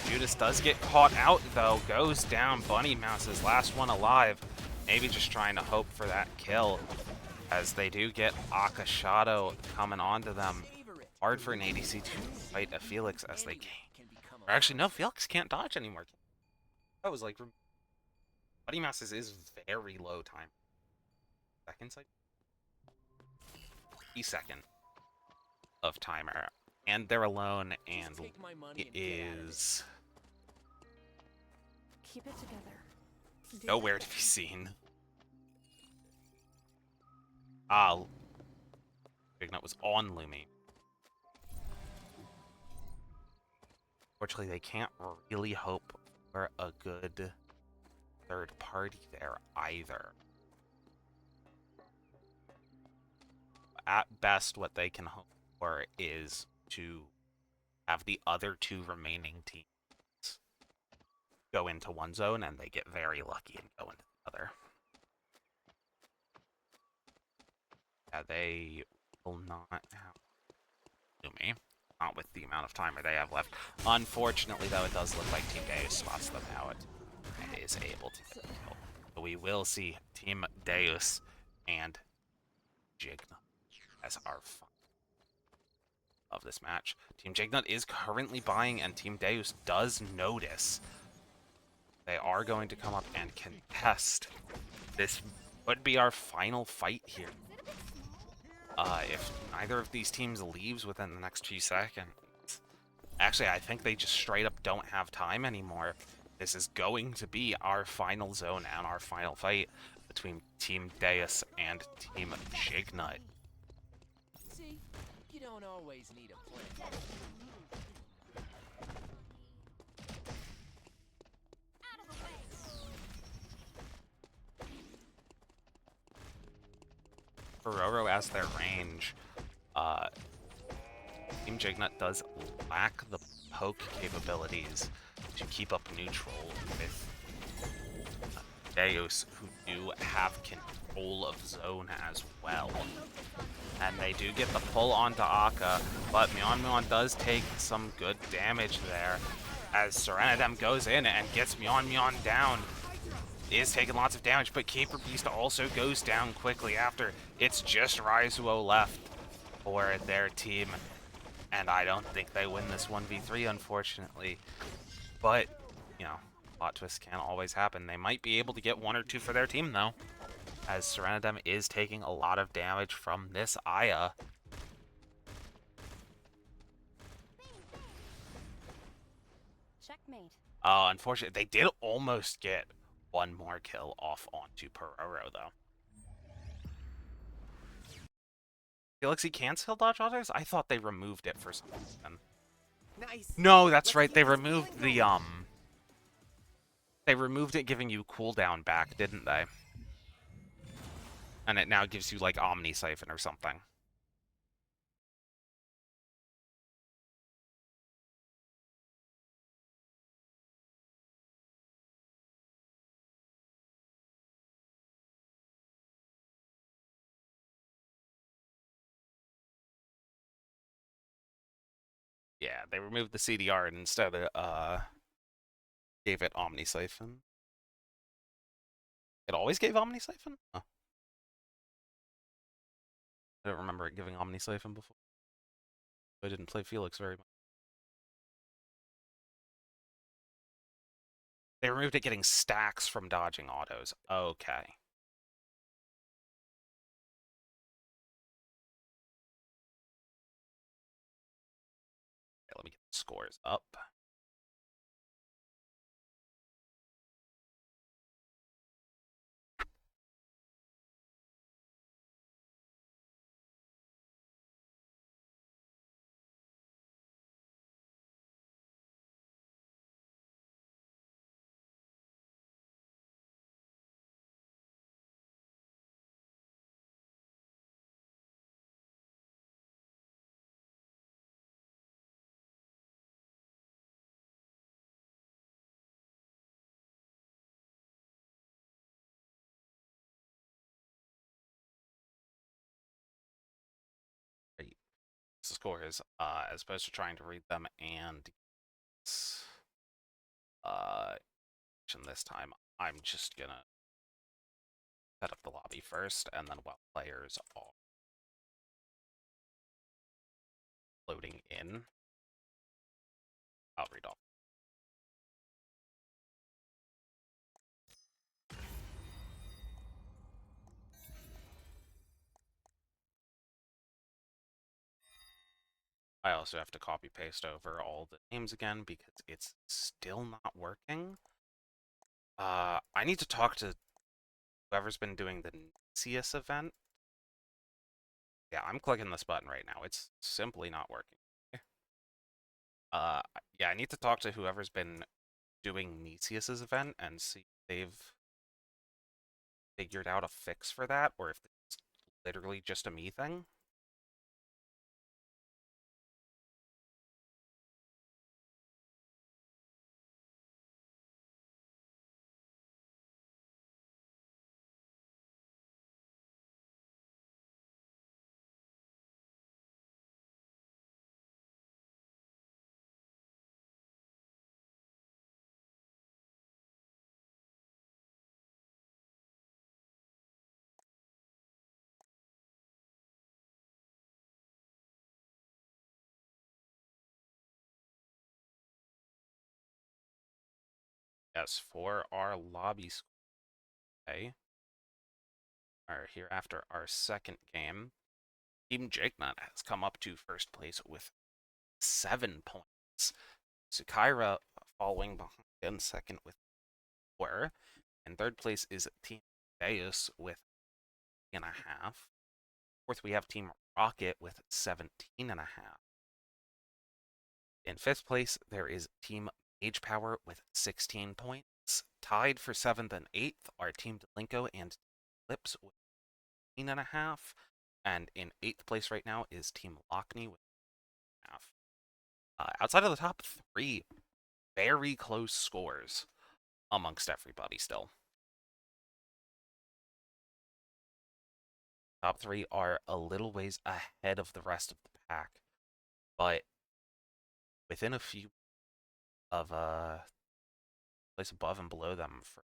Judas does get caught out, though, goes down. Bunny Mouse is last one alive. Maybe just trying to hope for that kill, as they do get Akashato coming onto them. Hard for an ADC to fight a Felix as they can. Or actually, no, Felix can't dodge anymore. That was like... Bunny Mouse's is very low time. Seconds, like... 3 seconds of timer. And they're alone, and it is... Keep it together. nowhere to be seen. Ah, Jignut was on Lumia. Fortunately, they can't really hope for a good third party there either. At best, what they can hope for is to have the other 2 remaining teams go into one zone, and they get very lucky and go into the other. Yeah, they will not have Lumia, not with the amount of timer they have left. Unfortunately, though, it does look like Team Deus spots them out and is able to get the kill. So we will see Team Deus and Jignut as our final of this match. Team Jignut is currently buying, and Team Deus does notice. They are going to come up and contest. This would be our final fight here. If neither of these teams leaves within the next few seconds. Actually, I think they just straight up don't have time anymore. This is going to be our final zone and our final fight between Team Deus and Team Jignut. See, you don't always need a plan. Pororo as their range. Team Jignut does lack the poke capabilities to keep up neutral with Deus, who do have control of zone as well. And they do get the pull onto Akka, but Myeon does take some good damage there as Serenadem goes in and gets Myeon down. Is taking lots of damage, but Caper Beast also goes down quickly after. It's just Raizuo left for their team, and I don't think they win this 1v3, unfortunately. But, you know, plot twists can't always happen. They might be able to get 1 or 2 for their team, though, as Serenadem is taking a lot of damage from this Aya. Checkmate. Unfortunately, they did almost get 1 more kill off onto Pororo, though. Felix, he can still dodge autos? I thought they removed it for some reason. Nice. No, that's Let's right. keep They this removed feeling the going. they removed it giving you cooldown back, didn't they? And it now gives you like Omni Siphon or something. Yeah, they removed the CDR and instead gave it Omni Siphon. It always gave Omni Siphon? Oh. I don't remember it giving Omni Siphon before. I didn't play Felix very much. They removed it getting stacks from dodging autos. Okay. Okay, let me get the scores up. Right. The scores, as opposed to trying to read them and uh this time, I'm just gonna set up the lobby first, and then while players are loading in, I'll read off. I also have to copy paste over all the names again because it's still not working. I need to talk to whoever's been doing the Nicias event. Yeah, I'm clicking this button right now. It's simply not working. Yeah, I need to talk to whoever's been doing Nicias's event and see if they've figured out a fix for that, or if it's literally just a me thing. Yes, for our lobby okay, or here after our second game, Team Jakenut has come up to first place with 7 points. Sukaira following behind in second with 4. And third place is Team Deus with 3.5. Fourth, we have Team Rocket with 17.5. In fifth place, there is Team Mage Power with 16 points. Tied for 7th and 8th are Team Delinko and Lips with 15.5. And in 8th place right now is Team Lockney with 1.5. Outside of the top 3, very close scores amongst everybody still. Top 3 are a little ways ahead of the rest of the pack, but within a few of place above and below them for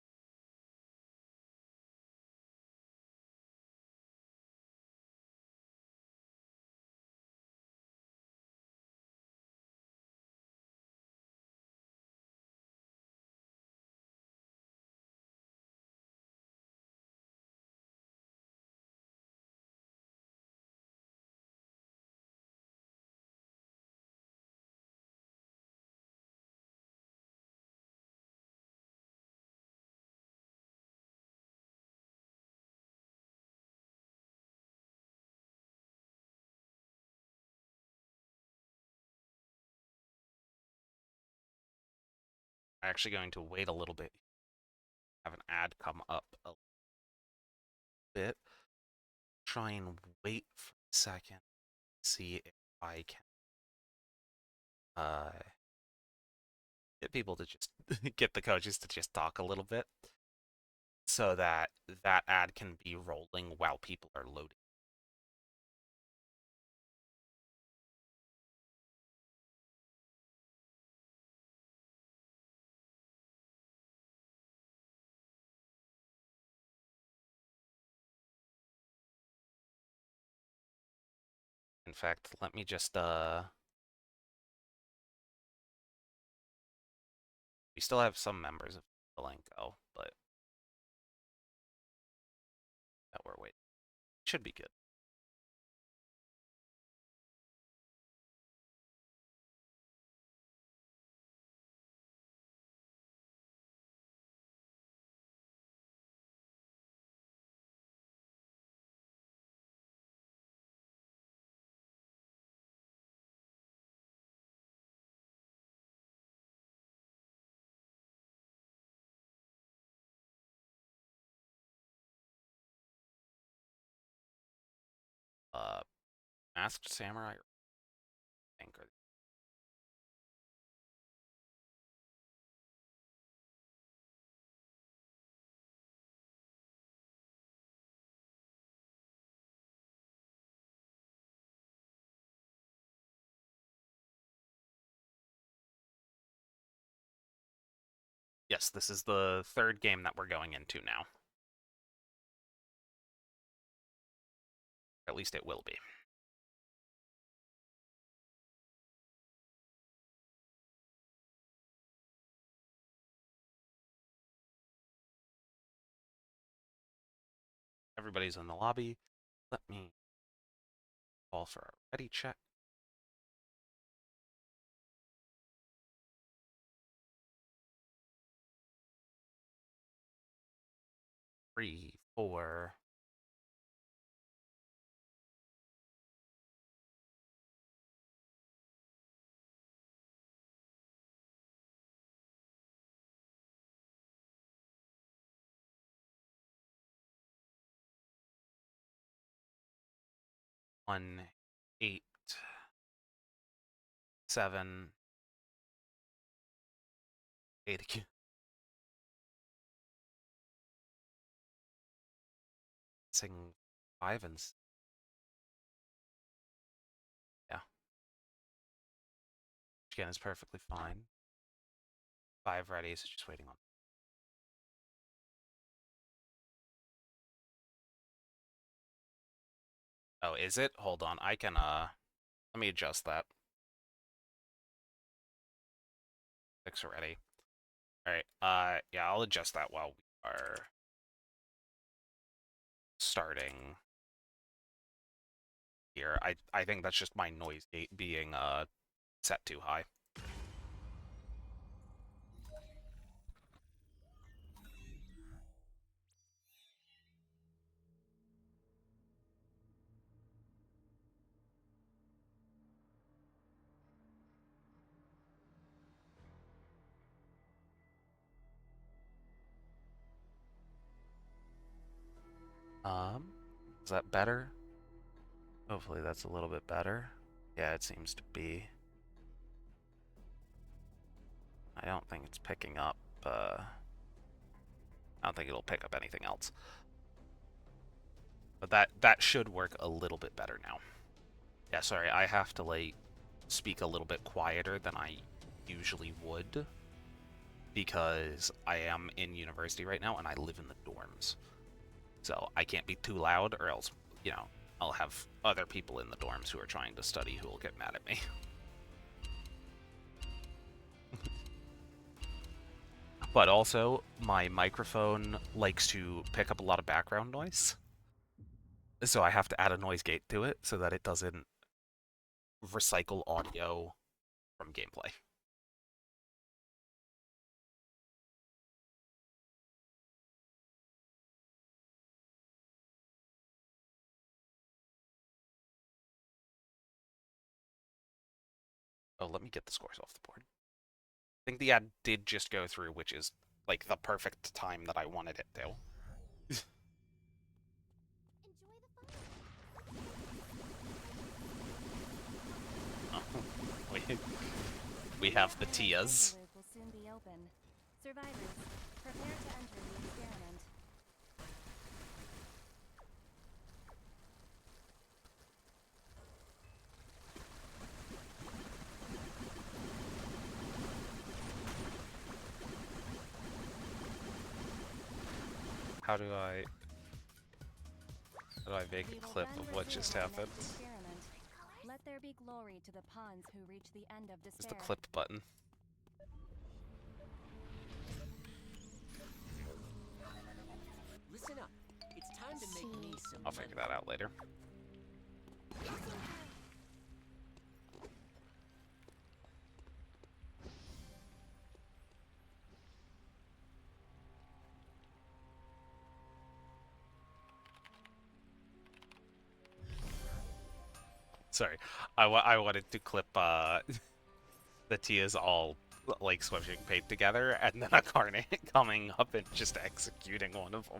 actually going to wait a little bit. Have an ad come up a bit. Try and wait for a second. See if I can get people to just get the coaches to just talk a little bit so that that ad can be rolling while people are loading. In fact, let me just we still have some members of Elenco, but that we're waiting. Should be good. Uh, Masked Samurai, I think, or yes, this is the third game that we're going into now. At least it will be. Everybody's in the lobby. Let me call for a ready check. 3, 4. One, 8, 7, 8 again. Sing 5 and yeah. Which again is perfectly fine. 5 ready, so just waiting on. Oh, is it? Hold on. I can let me adjust that. 6 already. Alright, yeah, I'll adjust that while we are starting here. I think that's just my noise gate being set too high. Is that better? Hopefully that's a little bit better. Yeah, it seems to be. I don't think it's picking up, I don't think it'll pick up anything else. But that should work a little bit better now. Yeah, sorry, I have to, like, speak a little bit quieter than I usually would, because I am in university right now and I live in the dorms. So I can't be too loud or else, you know, I'll have other people in the dorms who are trying to study who will get mad at me. But also, my microphone likes to pick up a lot of background noise. So I have to add a noise gate to it so that it doesn't recycle audio from gameplay. Oh, let me get the scores off the board. think the ad did just go through, which is like the perfect time that I wanted it to. Oh, we have the Tias. Will soon be open. Survivors, prepare to enter the experiment. How do I make a clip of what just happened? Let there be glory to the pawns who reach the end of despair. Is the clip button? Listen up. It's time to make me some I'll figure that out later. Sorry, I wanted to clip the Tias all like switching paint together, and then a Carnate coming up and just executing one of them.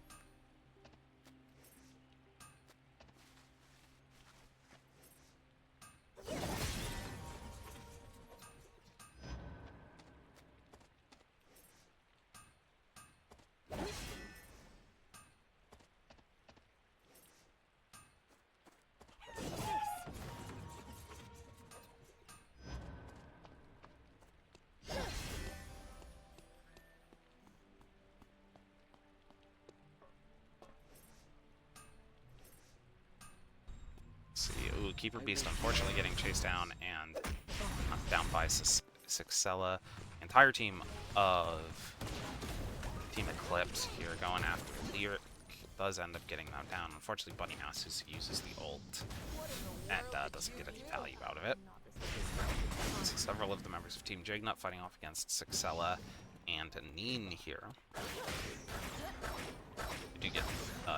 See, ooh, Keeper Beast unfortunately getting chased down and knocked down by Sixella. Entire team of Team Eclipse here going after Lyric. Does end up getting them down. Unfortunately, Bunny Mouse uses the ult and doesn't get any value out of it. See several of the members of Team Jignut fighting off against Sixella and Neen here. We do get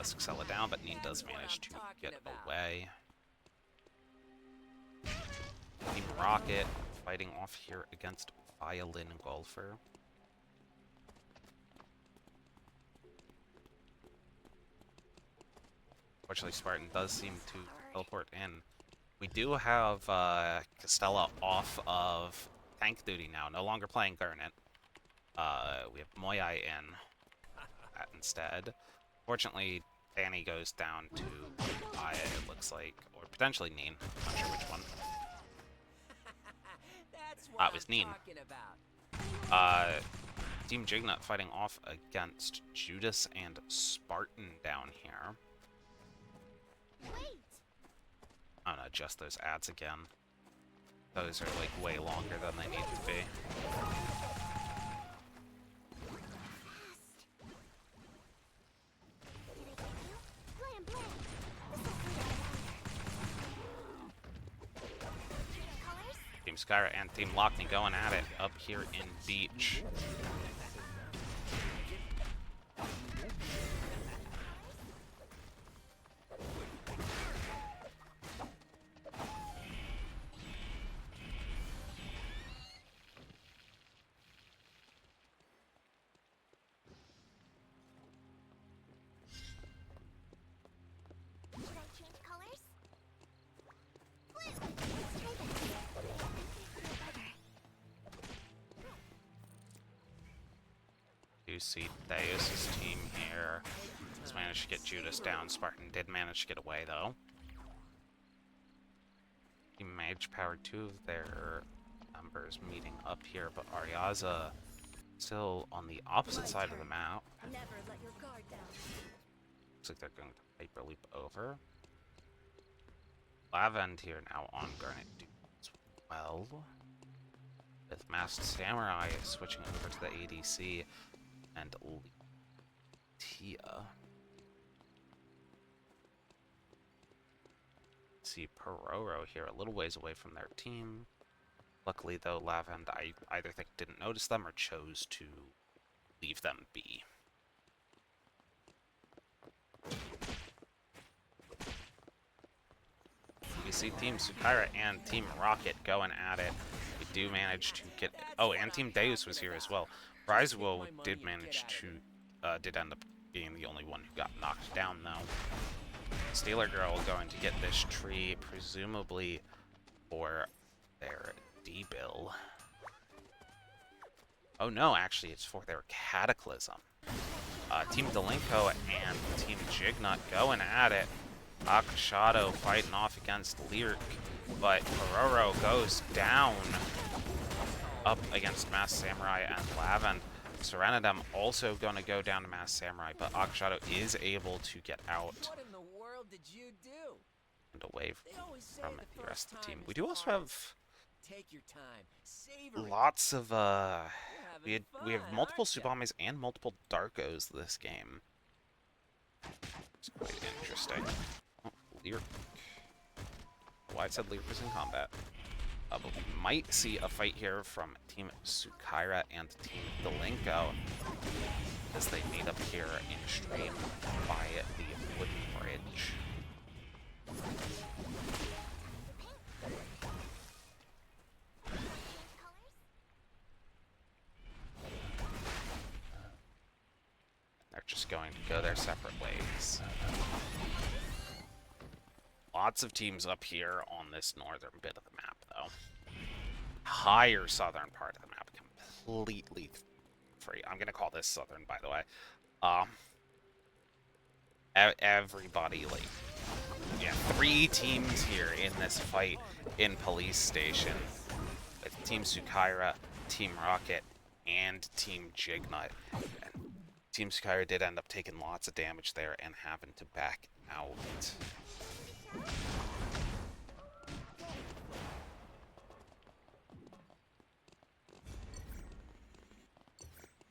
Sixella down, but Neen does manage to get away. Team Rocket fighting off here against Violin Golfer. Fortunately, Spartan does seem to teleport in. We do have Castella off of tank duty now, no longer playing Gurnet. We have Moyai in instead. Fortunately, Danny goes down to Aya, it looks like, or potentially Neen. Not sure which one. It was Neen. Team Jignut fighting off against Judas and Spartan down here. I'm gonna adjust those ads again. Those are like way longer than they need to be. Team Skyra and Team Lockney going at it up here in Beach. You see Theos' team here has managed to get Judas down. Spartan did manage to get away though. Team Mage powered two of their members meeting up here, but Aryaza still on the opposite side of the map. Never let your guard down. Looks like they're going to hyperloop over. Lavend here now on Garnet Dude as well. With Masked Samurai switching over to the ADC and Tia. See Pororo here a little ways away from their team. Luckily though, Lavend I either think didn't notice them or chose to leave them be. we see Team Sukaira and Team Rocket going at it. We do manage to get... Oh, and Team Deus was here as well. Rizuo did manage to... did end up being the only one who got knocked down, though. Stealer Girl going to get this tree, presumably for their D-Bill. Oh no, actually it's for their Cataclysm. Team Delinko and Team Jignut going at it. Akashadow fighting off against Lyric, but Pororo goes down up against Masked Samurai and Lavend. Serenadem also gonna go down to Masked Samurai, but Akashadow is able to get out What in the world did you do? and away They always say from the the rest of the first team. time We is do the also have hardest. Take your time. Savor it. lots of You're we have having multiple fun, aren't ya? Tsubames and multiple Darkos this game. It's quite interesting. Oh, Lyric. Why it said Lyric was in combat. But we might see a fight here from Team Sukaira and Team Delinko as they meet up here in stream by the wooden bridge. They're just going to go their separate ways. Lots of teams up here on this northern bit of the map, though. Higher southern part of the map, completely free. I'm gonna call this southern, by the way. Everybody, like, yeah, 3 teams here in this fight in Police Station. It's Team Sukaira, Team Rocket, and Team Jignut. And Team Sukaira did end up taking lots of damage there and having to back out.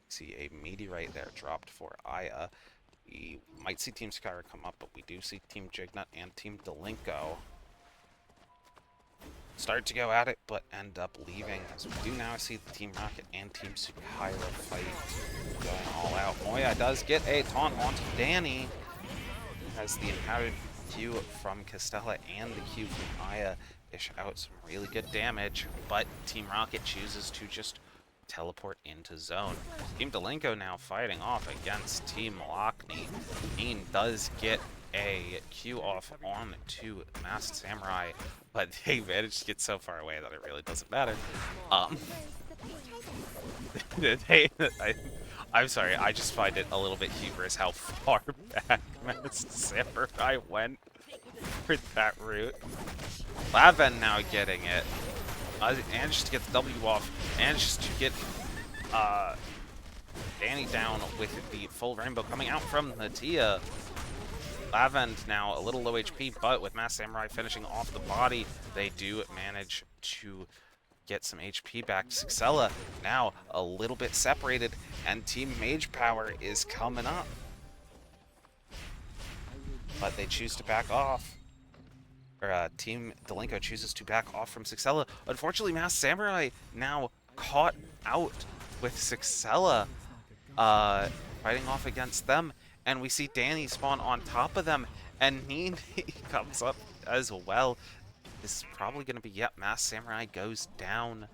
See a meteorite there dropped for Aya. We might see Team Sukaira come up, but we do see Team Jignut and Team Delinko start to go at it, but end up leaving. So we do now see the Team Rocket and Team Sukaira fight going all out. Moya does get a taunt onto Danny, as the inhabited Q from Castella and the Q from Aya dish out some really good damage, but Team Rocket chooses to just teleport into zone. Team Delinko now fighting off against Team Lockney. Neen does get a Q off on to Masked Samurai, but they managed to get so far away that it really doesn't matter. I'm sorry, I just find it a little bit humorous how far back Masked Samurai went with that route. Lavend now getting it. Manages to get the W off. Manages to get Danny down with the full rainbow coming out from Natia. Lavend now a little low HP, but with Masked Samurai finishing off the body, they do manage to get some HP back. Suxella now a little bit separated, and Team Mage Power is coming up. But they choose to back off. Or, Team Delinko chooses to back off from Suxella. Unfortunately, Masked Samurai now caught out with Suxella fighting off against them. And we see Danny spawn on top of them, and Neen comes up as well. This is probably going to be, yep, Masked Samurai goes down.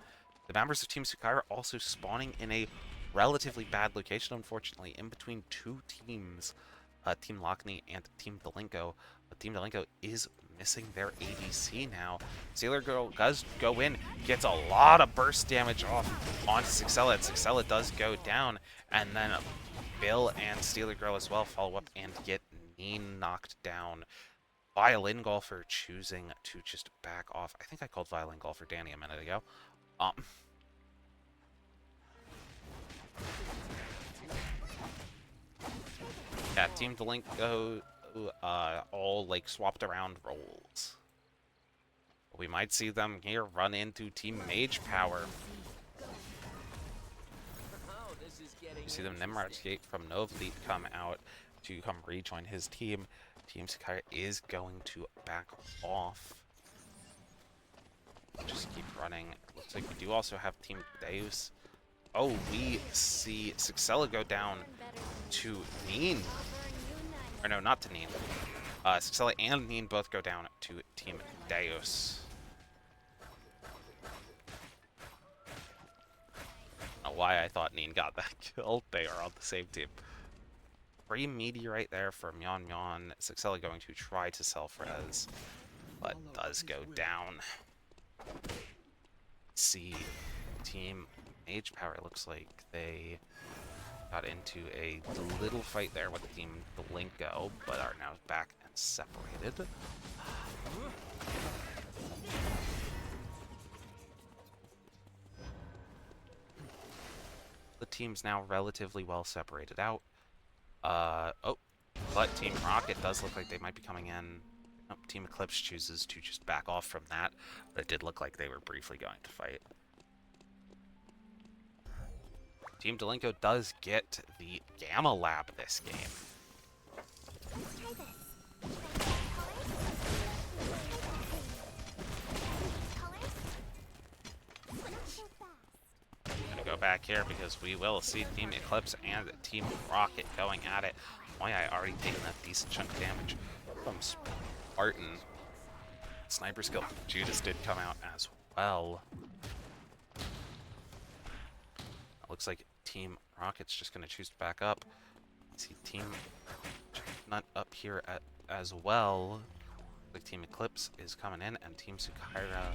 The members of Team Sukaira also spawning in a relatively bad location, unfortunately, in between 2 teams, Team Lockney and Team Delinko. But Team Delinko is missing their ADC now. Sailor Girl does go in, gets a lot of burst damage off onto Suxella, and Suxella does go down, and then Bill and Stealer Girl as well follow up and get Neen knocked down. Violin Golfer choosing to just back off. I think I called Violin Golfer Danny a minute ago. Yeah, Team Delinko all like swapped around roles. We might see them here run into Team Mage Power. You see them Nimrod's Gate from Novleet come out to come rejoin his team. Team Sukaira is going to back off. Just keep running. Looks like we do also have Team Deus. Oh, we see Suxella go down to Neen. Or no, not to Neen. Saxella and Neen both go down to Team Deus. I don't know why I thought Neen got that kill. They are on the same team. Free meteorite there for Myon Myon. Saxella going to try to self-res, but does go down. See, Team Mage Power looks like they got into a little fight there with Team Blinko, but are now back and separated. The team's now relatively well separated out. Oh, but Team Rocket does look like they might be coming in. Nope, Team Eclipse chooses to just back off from that, but it did look like they were briefly going to fight. Team Delinko does get the Gamma Lab this game. Let's try this. I'm gonna go back here because we will see Team Eclipse and Team Rocket going at it. Why I already taken a decent chunk of damage from Spartan. Sniper skill Judas did come out as well. It looks like Team Rocket's just gonna choose to back up. See Team Nut up here as well. Like Team Eclipse is coming in, and Team Sukaira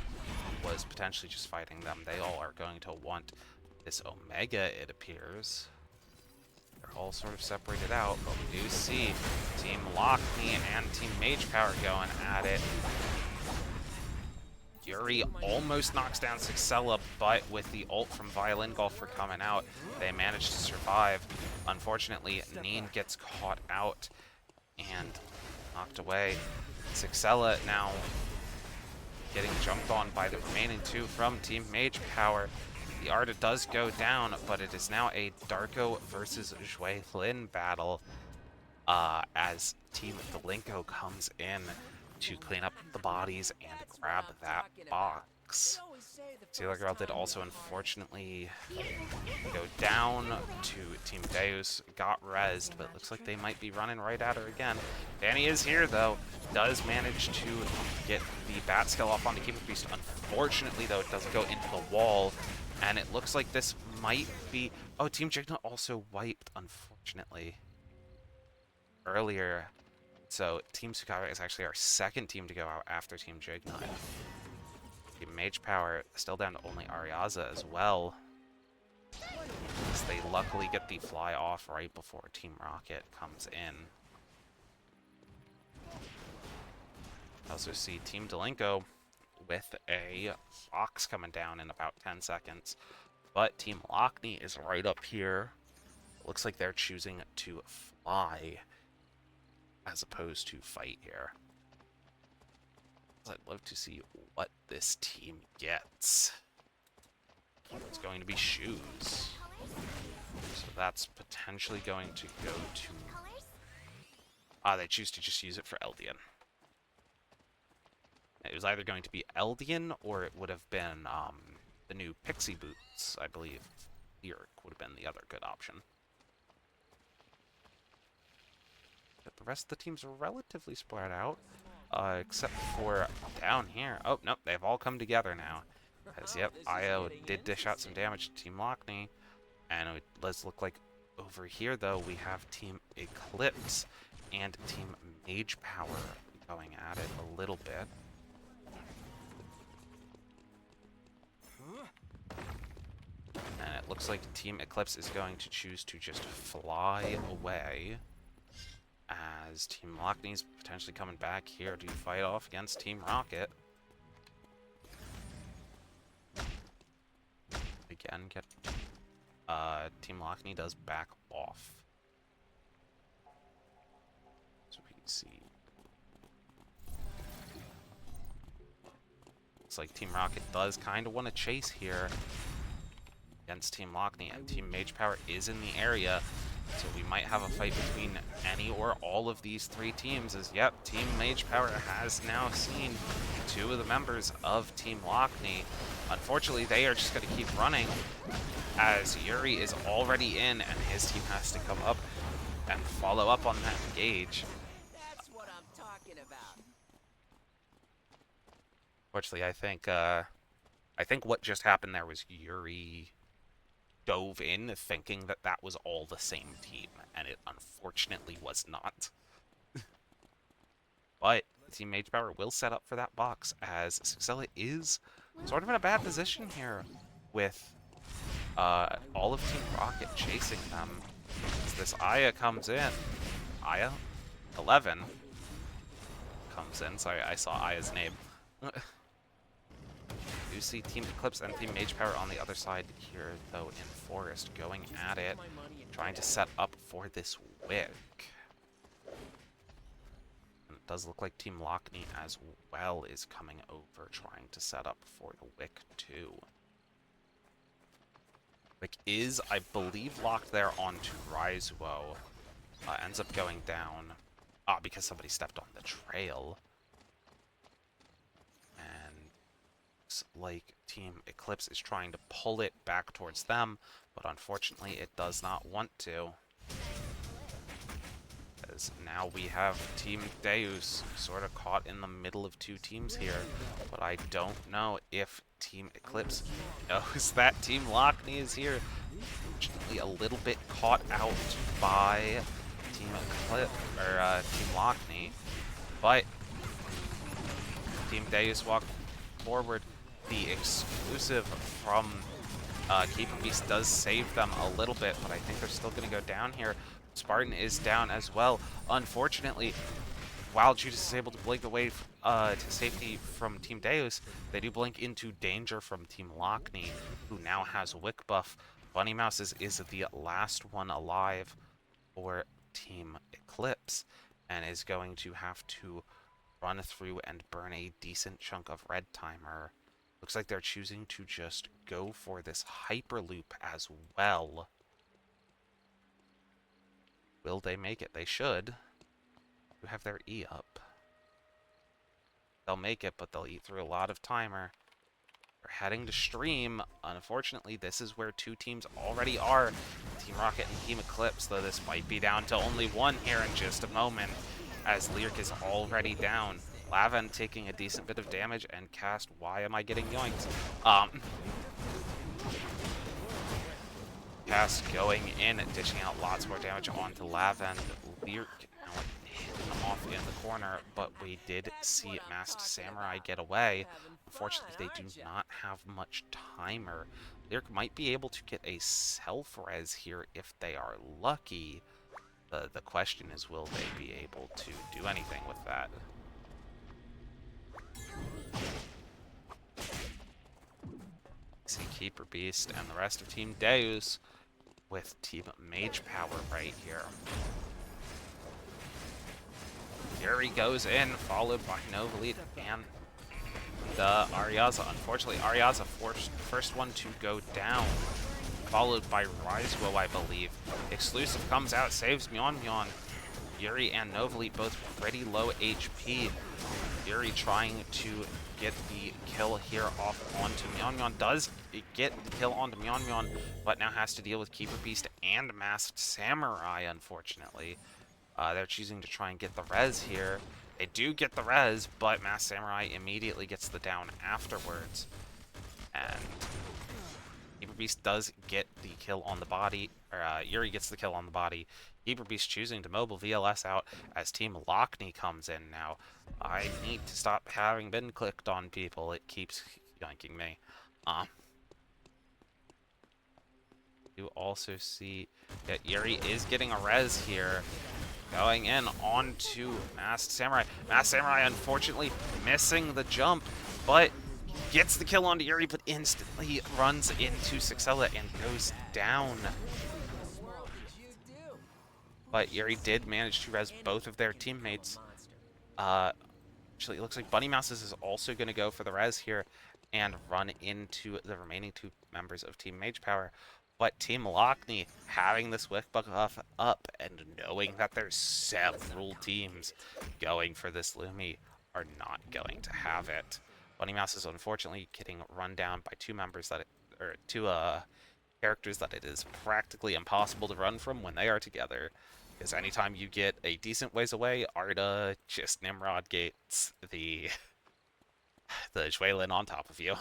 was potentially just fighting them. They all are going to want this Omega, it appears. They're all sort of separated out, but we do see Team Lockney and Team Mage Power going at it. Yuri almost knocks down Saxella, but with the ult from Violin Golfer coming out, they manage to survive. Unfortunately, Neen gets caught out and knocked away. Saxella now getting jumped on by the remaining two from Team Mage Power. The Arda does go down, but it is now a Darko versus Zhui Lin battle as Team Delinko comes in to clean up the bodies and grab that box. Sailor Girl did also unfortunately go down to Team Deus, got rezzed, but it looks like they might be running right at her again. Danny is here though, does manage to get the bat skill off on the Keeper Beast. Unfortunately though, it doesn't go into the wall, and it looks like this might be... Oh, Team Jigna also wiped, unfortunately, earlier. So Team Sukaira is actually our second team to go out after Team Jigna. Team Mage Power still down to only Ariaza as well, as they luckily get the fly off right before Team Rocket comes in. Also see Team Delinko with a box coming down in about 10 seconds. But Team Lockney is right up here. Looks like they're choosing to fly as opposed to fight here. I'd love to see what this team gets. It's going to be shoes. So that's potentially going to go to... they choose to just use it for Eldian. It was either going to be Eldian, or it would have been the new Pixie Boots, I believe. Lyric would have been the other good option. But the rest of the teams are relatively spread out, except for down here. Oh, nope, they've all come together now. As, yep, Io did dish out some damage to Team Lockney, and it does look like over here, though, we have Team Eclipse and Team Mage Power going at it a little bit. And it looks like Team Eclipse is going to choose to just fly away, as Team Lockney's potentially coming back here to fight off against Team Rocket. Again, Team Lockney does back off. So we can see. Looks like Team Rocket does kind of want to chase here against Team Lockney, and Team Mage Power is in the area, so we might have a fight between any or all of these three teams, as yep, Team Mage Power has now seen two of the members of Team Lockney. Unfortunately, they are just going to keep running, as Yuri is already in, and his team has to come up and follow up on that engage. That's what I'm talking Unfortunately, I think what just happened there was Yuri dove in thinking that that was all the same team, and it unfortunately was not. But Team Mage Power will set up for that box, as Sixella is sort of in a bad position here with all of Team Rocket chasing them. As this Aya comes in. Aya? 11 comes in. Sorry, I saw Aya's name. You see Team Eclipse and Team Mage Power on the other side here, though, in Forest, going at it, trying to set up for this Wick. And it does look like Team Lockney as well is coming over, trying to set up for the Wick too. Wick is, I believe, locked there onto Raizuo. Ends up going down because somebody stepped on the trail. And looks like Team Eclipse is trying to pull it back towards them, but unfortunately it does not want to. As now we have Team Deus sort of caught in the middle of two teams here, but I don't know if Team Eclipse knows that Team Lockney is here. Unfortunately, a little bit caught out by Team Eclipse, or Team Lockney, but Team Deus walk forward. The exclusive from Keeper Beast does save them a little bit, but I think they're still going to go down here. Spartan is down as well. Unfortunately, while Judas is able to blink away to safety from Team Deus, they do blink into danger from Team Lockney, who now has Wick buff. Bunny Mouse is the last one alive for Team Eclipse, and is going to have to run through and burn a decent chunk of red timer. Looks like they're choosing to just go for this Hyperloop as well. Will they make it? They should. Who have their E up. They'll make it, but they'll eat through a lot of timer. They're heading to stream. Unfortunately, this is where two teams already are. Team Rocket and Team Eclipse, though this might be down to only one here in just a moment, as Lyric is already down. Lavan taking a decent bit of damage, and Cast, why am I getting yoinked? Cast going in and dishing out lots more damage onto Lavan. Lyric now hidden off in the corner, but we did see Masked Samurai get away. Unfortunately, they do not have much timer. Lyric might be able to get a self-res here if they are lucky. The question is, will they be able to do anything with that? See Keeper Beast and the rest of Team Deus with Team Mage Power right here. Yuri goes in, followed by Novalit and Ariaza. Unfortunately, Ariaza first one to go down, followed by Raizuo, I believe. Exclusive comes out, saves Myeon. Yuri and Novalit both pretty low HP. Yuri trying to get the kill here off onto Myeon. Does get the kill onto Myeon, but now has to deal with Keeper Beast and Masked Samurai, unfortunately. They're choosing to try and get the res here. They do get the res, but Masked Samurai immediately gets the down afterwards. And Keeper Beast does get the kill on the body, or Yuri gets the kill on the body. Keeper Beast choosing to mobile VLS out as Team Lockney comes in now. I need to stop having been clicked on people. It keeps yoinking me. You also see that Yuri is getting a res here. Going in onto Masked Samurai. Masked Samurai, unfortunately, missing the jump, but gets the kill onto Yuri, but instantly runs into Sixella and goes down. But Yuri did manage to res both of their teammates. Actually, it looks like Bunny Mouse is also going to go for the res here and run into the remaining two members of Team Mage Power. But Team Lockney, having this Wick buff up and knowing that there's several teams going for this Lumia, are not going to have it. Bunny Mouse is unfortunately getting run down by two members that two characters that it is practically impossible to run from when they are together. Because anytime you get a decent ways away, Arda just Nimrod gates the the Shueilin on top of you.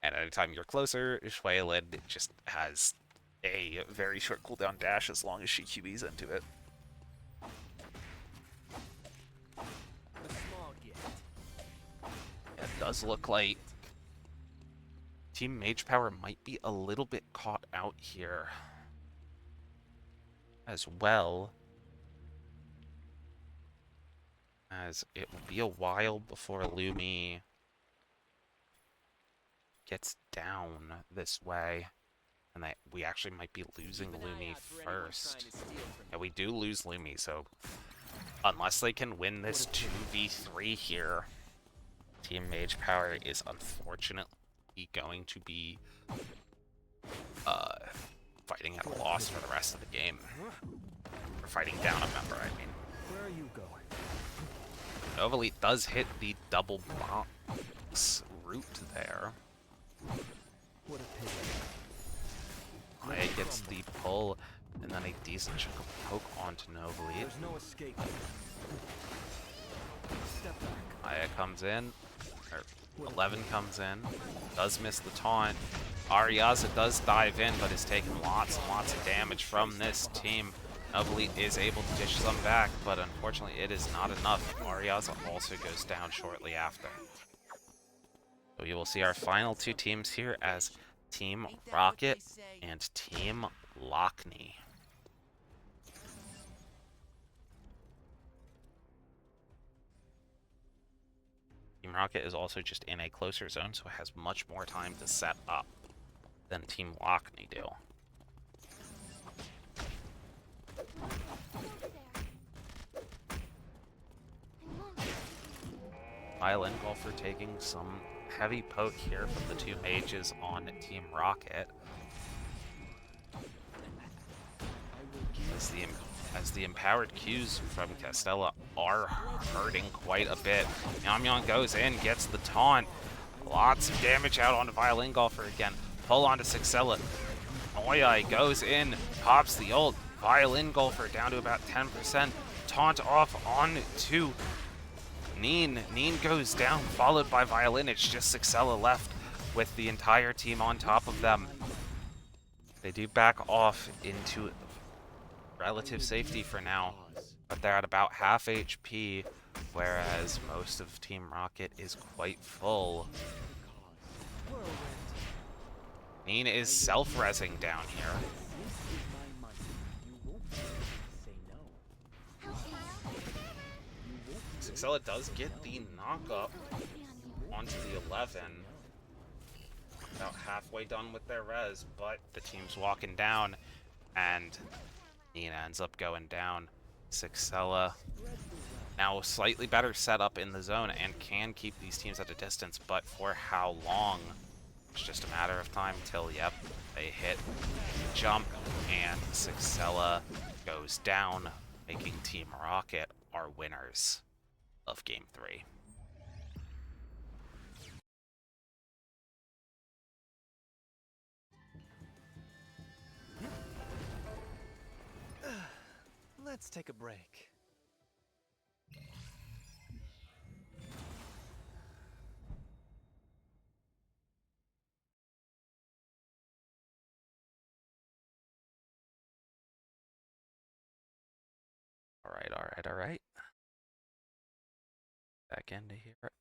And anytime you're closer, Shueilin just has a very short cooldown dash as long as she QBs into it. A small gift. It does look like Team Mage Power might be a little bit caught out here as well, as it will be a while before Lumia gets down this way, and that we actually might be losing Keep an eye Lumia out for anyone first. trying to steal from Yeah, we do lose Lumia, so unless they can win this 2v3 here, Team Mage Power is unfortunately going to be fighting at a loss for the rest of the game. Or fighting down a member, I mean. Where are you going? Novalit does hit the double box route there. What a pity. Maya gets the pull, and then a decent chunk of poke onto Novalit. There's no escape. Step back. Maya comes in, or 11 comes in, does miss the taunt. Ariaza does dive in, but is taking lots and lots of damage from this team. Novalit is able to dish some back, but unfortunately it is not enough. Ariaza also goes down shortly after. So we will see our final two teams here as Team Rocket and Team Lockney. Team Rocket is also just in a closer zone, so it has much more time to set up than Team Lockney do. Violin Golfer taking some heavy poke here from the two mages on Team Rocket. As the empowered Qs from Castella are hurting quite a bit. Yamyan goes in, gets the taunt. Lots of damage out onto Violin Golfer again. Pull onto Sixella. Noyai goes in, pops the ult. Violin Golfer down to about 10%. Taunt off onto Neen. Neen goes down, followed by Violin. It's just Sixella left with the entire team on top of them. They do back off into relative safety for now, but they're at about half HP, whereas most of Team Rocket is quite full. Neen is self-resing down here. Sixella does get the knock-up onto the 11. About halfway done with their res, but the team's walking down, and Nina ends up going down. Sixella now slightly better setup in the zone and can keep these teams at a distance, but for how long? It's just a matter of time till, yep, they hit jump and Sixella goes down, making Team Rocket our winners of Game 3. Let's take a break. All right. Back into here and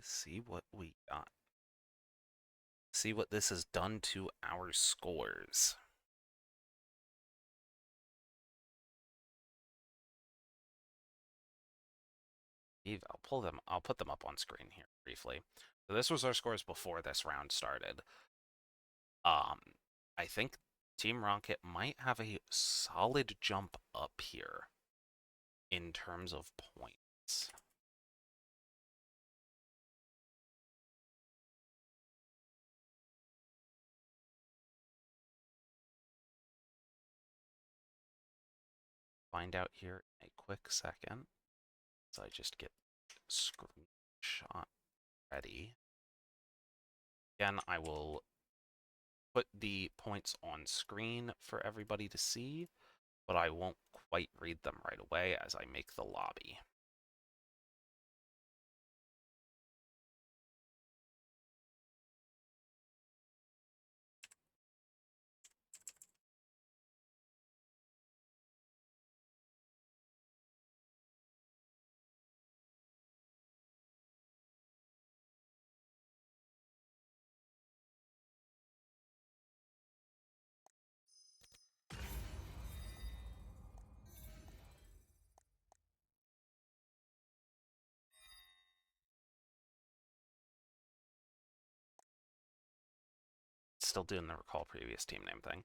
see what we got. See what this has done to our scores. I'll put them up on screen here briefly. So this was our scores before this round started. I think Team Rocket might have a solid jump up here in terms of points. Find out here in a quick second. So I just get screenshot ready. Again, I will put the points on screen for everybody to see, but I won't quite read them right away as I make the lobby. still doing the recall previous team name thing,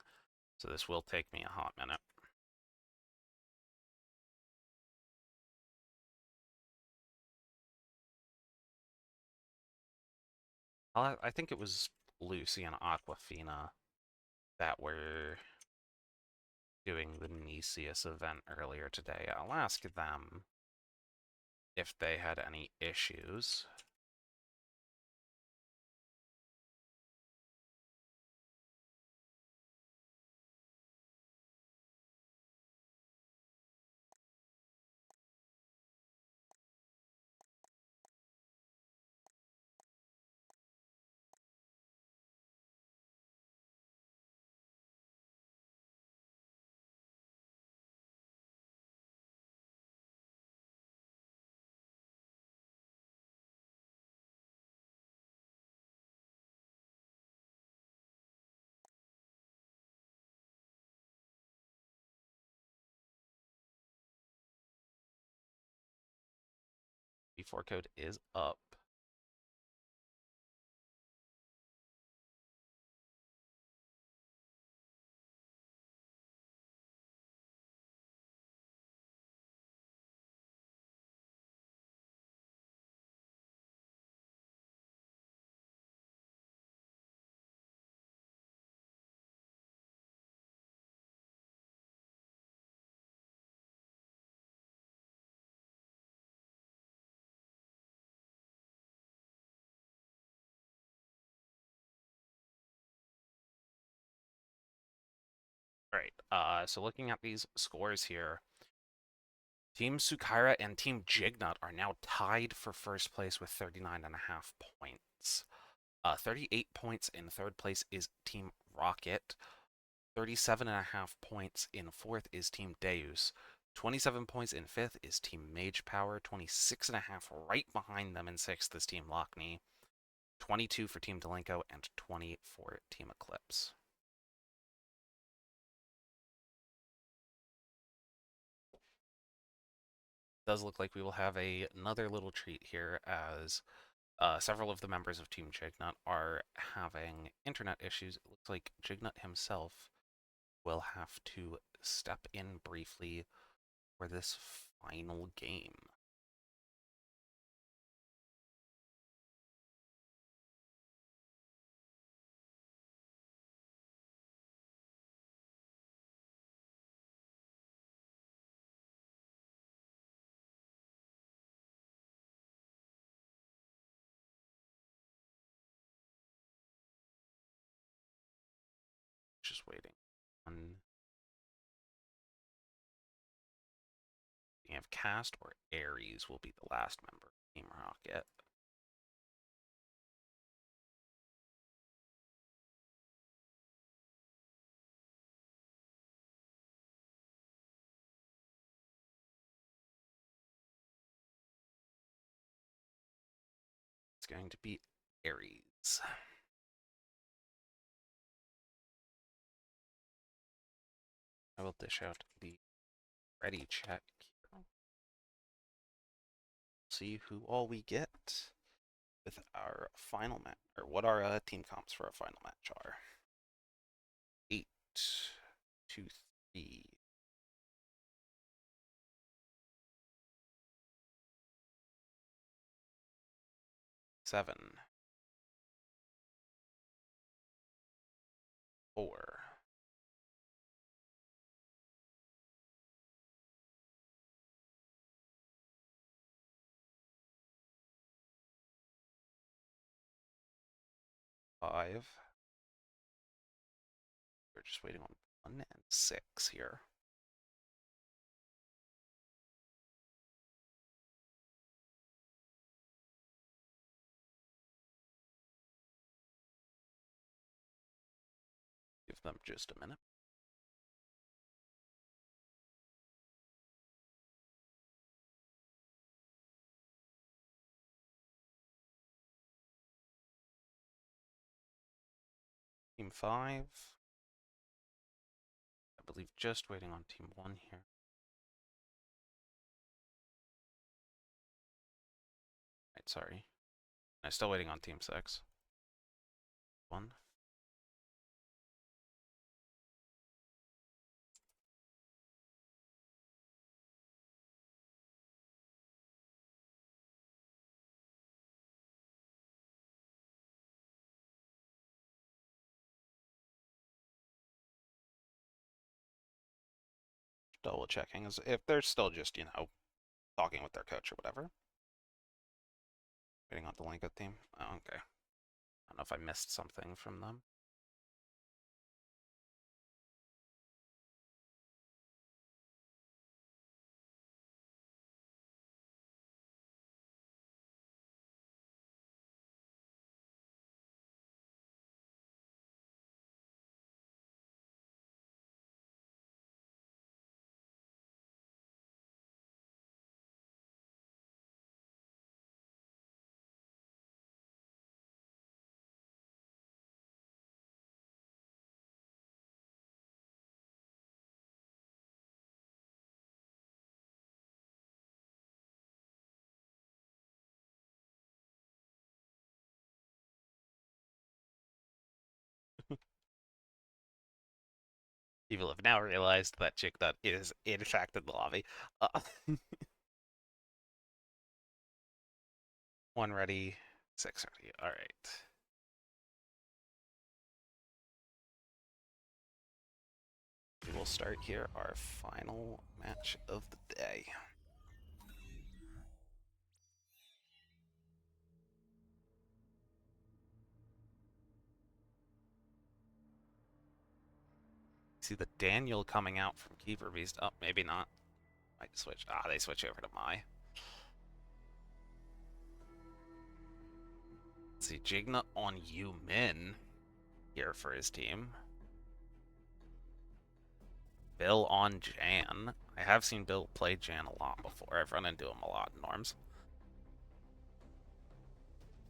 so this will take me a hot minute. I think it was Lucy and Aquafina that were doing the Nicias event earlier today. I'll ask them if they had any issues. B4 code is up. Alright, so looking at these scores here, Team Sukaira and Team Jignut are now tied for first place with 39.5 points. 38 points in third place is Team Rocket. 37.5 points in fourth is Team Deus. 27 points in fifth is Team Mage Power. 26.5 right behind them in sixth is Team Lockney. 22 for Team Delenko and 20 for Team Eclipse. Does look like we will have another little treat here as several of the members of Team Jignut are having internet issues. It looks like Jignut himself will have to step in briefly for this final game. Just waiting on we have Cast or Ares will be the last member of Team Rocket. It's going to be Ares. I will dish out the ready check here. See who all we get with our final match, or what our team comps for our final match are. 8, 2, 3. 7, 4, 5. We're just waiting on 1 and 6 here. Give them just a minute. Team 5. I believe just waiting on Team 1 here. Right, sorry. I'm still waiting on Team 6. 1. double checking is if they're still just, you know, talking with their coach or whatever. Waiting on the Lingo team. Oh, okay. I don't know if I missed something from them. People have now realized that Chicknut is in fact in the lobby. Uh, one ready, 6 ready. All right. We will start here our final match of the day. See the Daniel coming out from Keeper Beast. Oh, maybe not. Might switch. Ah, they switch over to Mai. Let's see, Jigna on Yu Min here for his team. Bill on Jan. I have seen Bill play Jan a lot before. I've run into him a lot in Norms.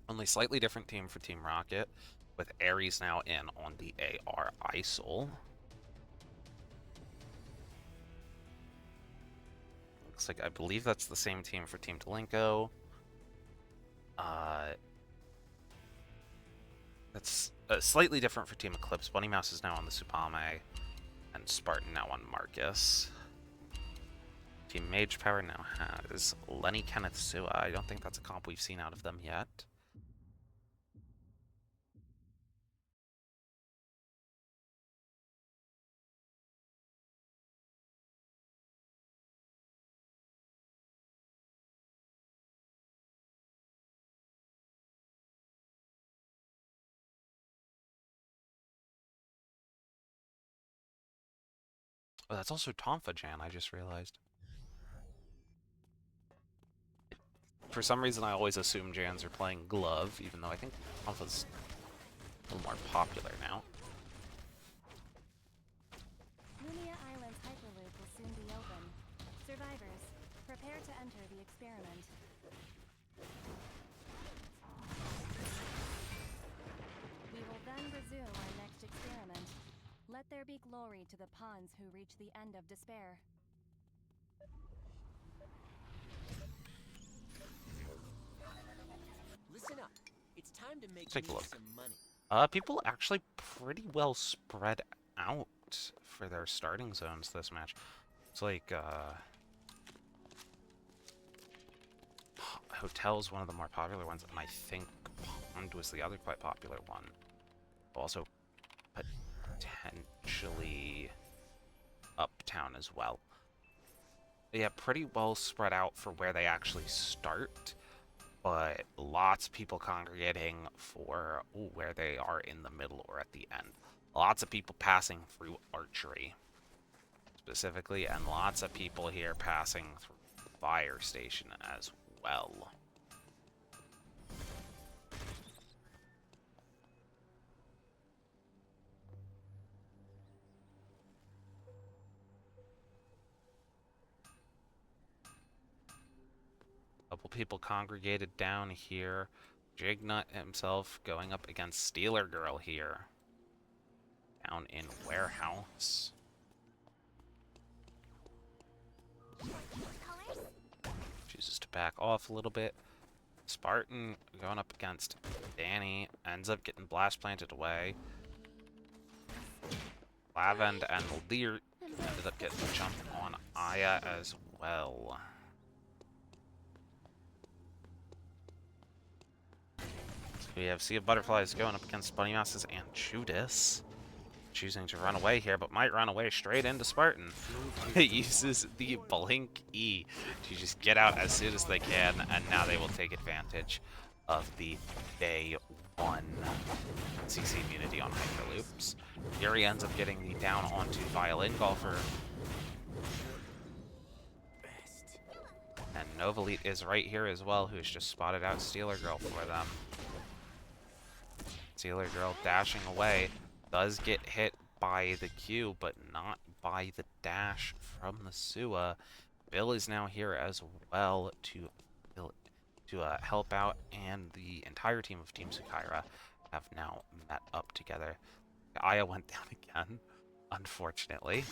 Only slightly different team for Team Rocket, with Ares now in on the AR ISOL. Looks like I believe that's the same team for Team Delinko. That's slightly different for Team Eclipse. Bunny Mouse is now on the Supame, and Spartan now on Marcus. Team Mage Power now has Lenny Kenneth Sua. I don't think that's a comp we've seen out of them yet. Oh, that's also Tonfa Jan, I just realized. For some reason, I always assume Jans are playing Glove, even though I think Tonfa's a little more popular now. Lumia Island's Hyperloop will soon be open. Survivors, prepare to enter the experiment. We will then resume our next experiment. Let there be glory to the pawns who reach the end of despair. Listen up. It's time to make Take a me look. some money. People actually pretty well spread out for their starting zones this match. It's like, Hotel's one of the more popular ones, and I think Pond was the other quite popular one. Also, potentially Uptown as well. Yeah, pretty well spread out for where they actually start, but lots of people congregating for where they are in the middle or at the end. Lots of people passing through Archery, specifically, and lots of people here passing through the Fire Station as well. Couple people congregated down here. Jignut himself going up against Steeler Girl here. Down in Warehouse. Chooses to back off a little bit. Spartan going up against Danny. Ends up getting blast planted away. Lavend and Lear ended up getting the jump on Aya as well. So we have Sea of Butterflies going up against Bunny Mouses and Judas. choosing to run away here, but might run away straight into Spartan. It uses the Blink E to just get out as soon as they can, and now they will take advantage of the day 1 CC immunity on Hyperloops. Yuri ends up getting the down onto Violin Golfer. And Novalite is right here as well, who's just spotted out Stealer Girl for them. Stealer Girl dashing away. Does get hit by the Q, but not by the dash from the Sua. Bill is now here as well to help out, and the entire team of Team Sukaira have now met up together. Aya went down again, unfortunately.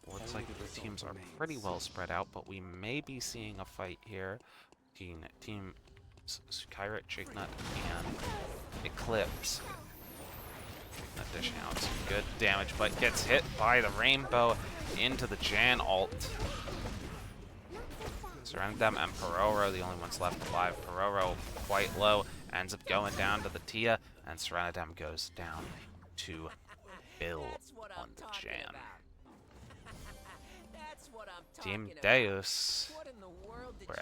Looks like the teams are pretty well spread out, but we may be seeing a fight here between Team Sukaira, Chignut, and Eclipse. Dishing out some good damage, but gets hit by the Rainbow into the Jan ult. Serendem and Peroro, the only ones left alive. Peroro quite low, ends up going down to the Tia, and Serendem goes down to Bill on the Jan. Team Deus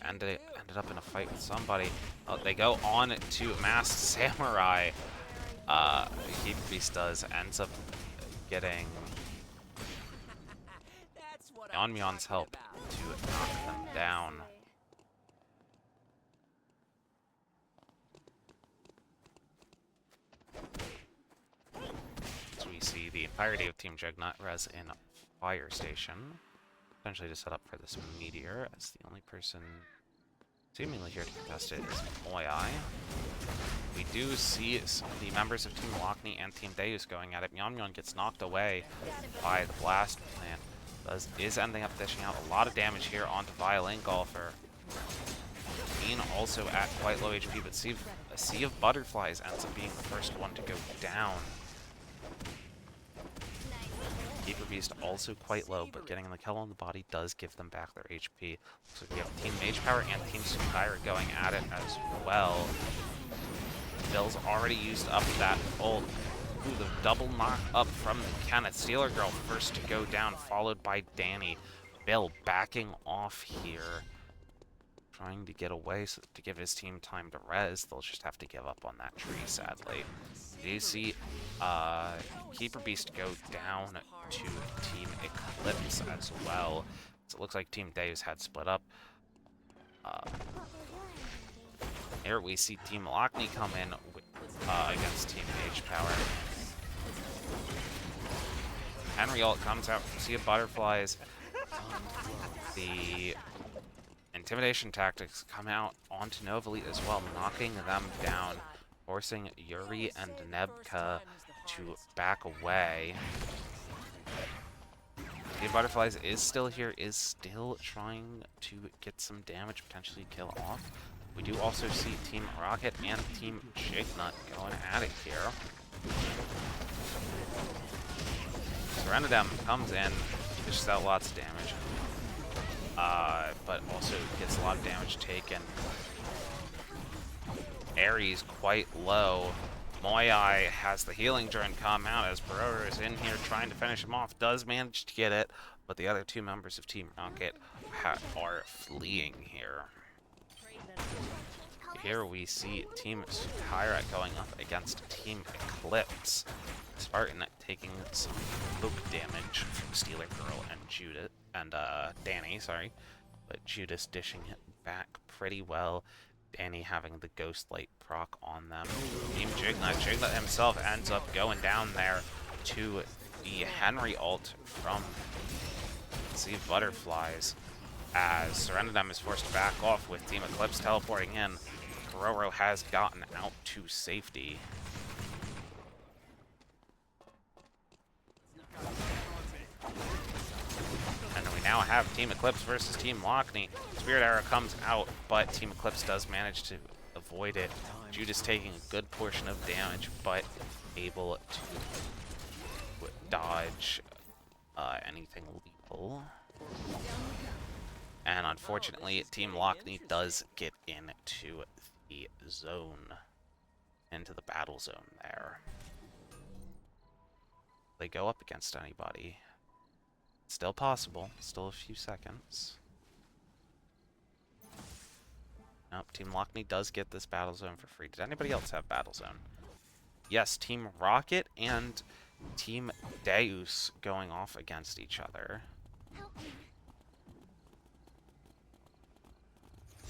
ended up in a fight with somebody. Oh, they go on to Masked Samurai. Keep Beast ends up getting Myeonmyeon's help to knock them down. So we see the entirety of Team Jugnut res in Fire Station, essentially to set up for this meteor, as the only person seemingly here to contest it is Moyai. We do see the members of Team Lockney and Team Deus going at it. Myeonmyeon gets knocked away by the Blast Plant. Is ending up dishing out a lot of damage here onto Violin Golfer. Bean also at quite low HP, but a Sea of Butterflies ends up being the first one to go down. Keeper Beast also quite low, but getting the kill on the body does give them back their HP. So we have Team Mage Power and Team Sukaira going at it as well. Bill's already used up that ult. Ooh, the double knock up from the Kenneth. Stealer Girl first to go down, followed by Danny. Bill backing off here, trying to get away so to give his team time to res. They'll just have to give up on that tree, sadly. You see Keeper Beast go down to Team Eclipse as well. So it looks like Team Deus had split up. Here we see Team Lockney come in against Team Mage Power. Henry ult comes out from Sea of Butterflies. The Intimidation Tactics come out onto Novalite as well, knocking them down, forcing Yuri and Nebka to back away. The Butterflies is still here, is still trying to get some damage, potentially kill off. We do also see Team Rocket and Team Chignut going at it here. Serendem comes in, dishes out lots of damage, but also gets a lot of damage taken. Ares quite low. Moyai has the healing drone come out as Peroro is in here trying to finish him off. Does manage to get it, but the other two members of Team Rocket are fleeing here. Here we see Team Sukaira going up against Team Eclipse. Spartan taking some poke damage from Stealer Girl and Judith and Danny, sorry, but Judas dishing it back pretty well. Danny having the Ghost Light proc on them. Team Jignut himself ends up going down there to the Henry ult from Sea of Butterflies, as Serendem is forced to back off with Team Eclipse teleporting in. Peroro has gotten out to safety. And we now have Team Eclipse versus Team Lockney. Spirit Arrow comes out, but Team Eclipse does manage to avoid it. Judas taking a good portion of damage, but able to dodge anything lethal. And unfortunately, Team Lockney does get into the zone, into the battle zone there. They go up against anybody. Still possible. Still a few seconds. Nope, Team Lockney does get this battle zone for free. Did anybody else have battle zone? Yes, Team Rocket and Team Deus going off against each other. Help me.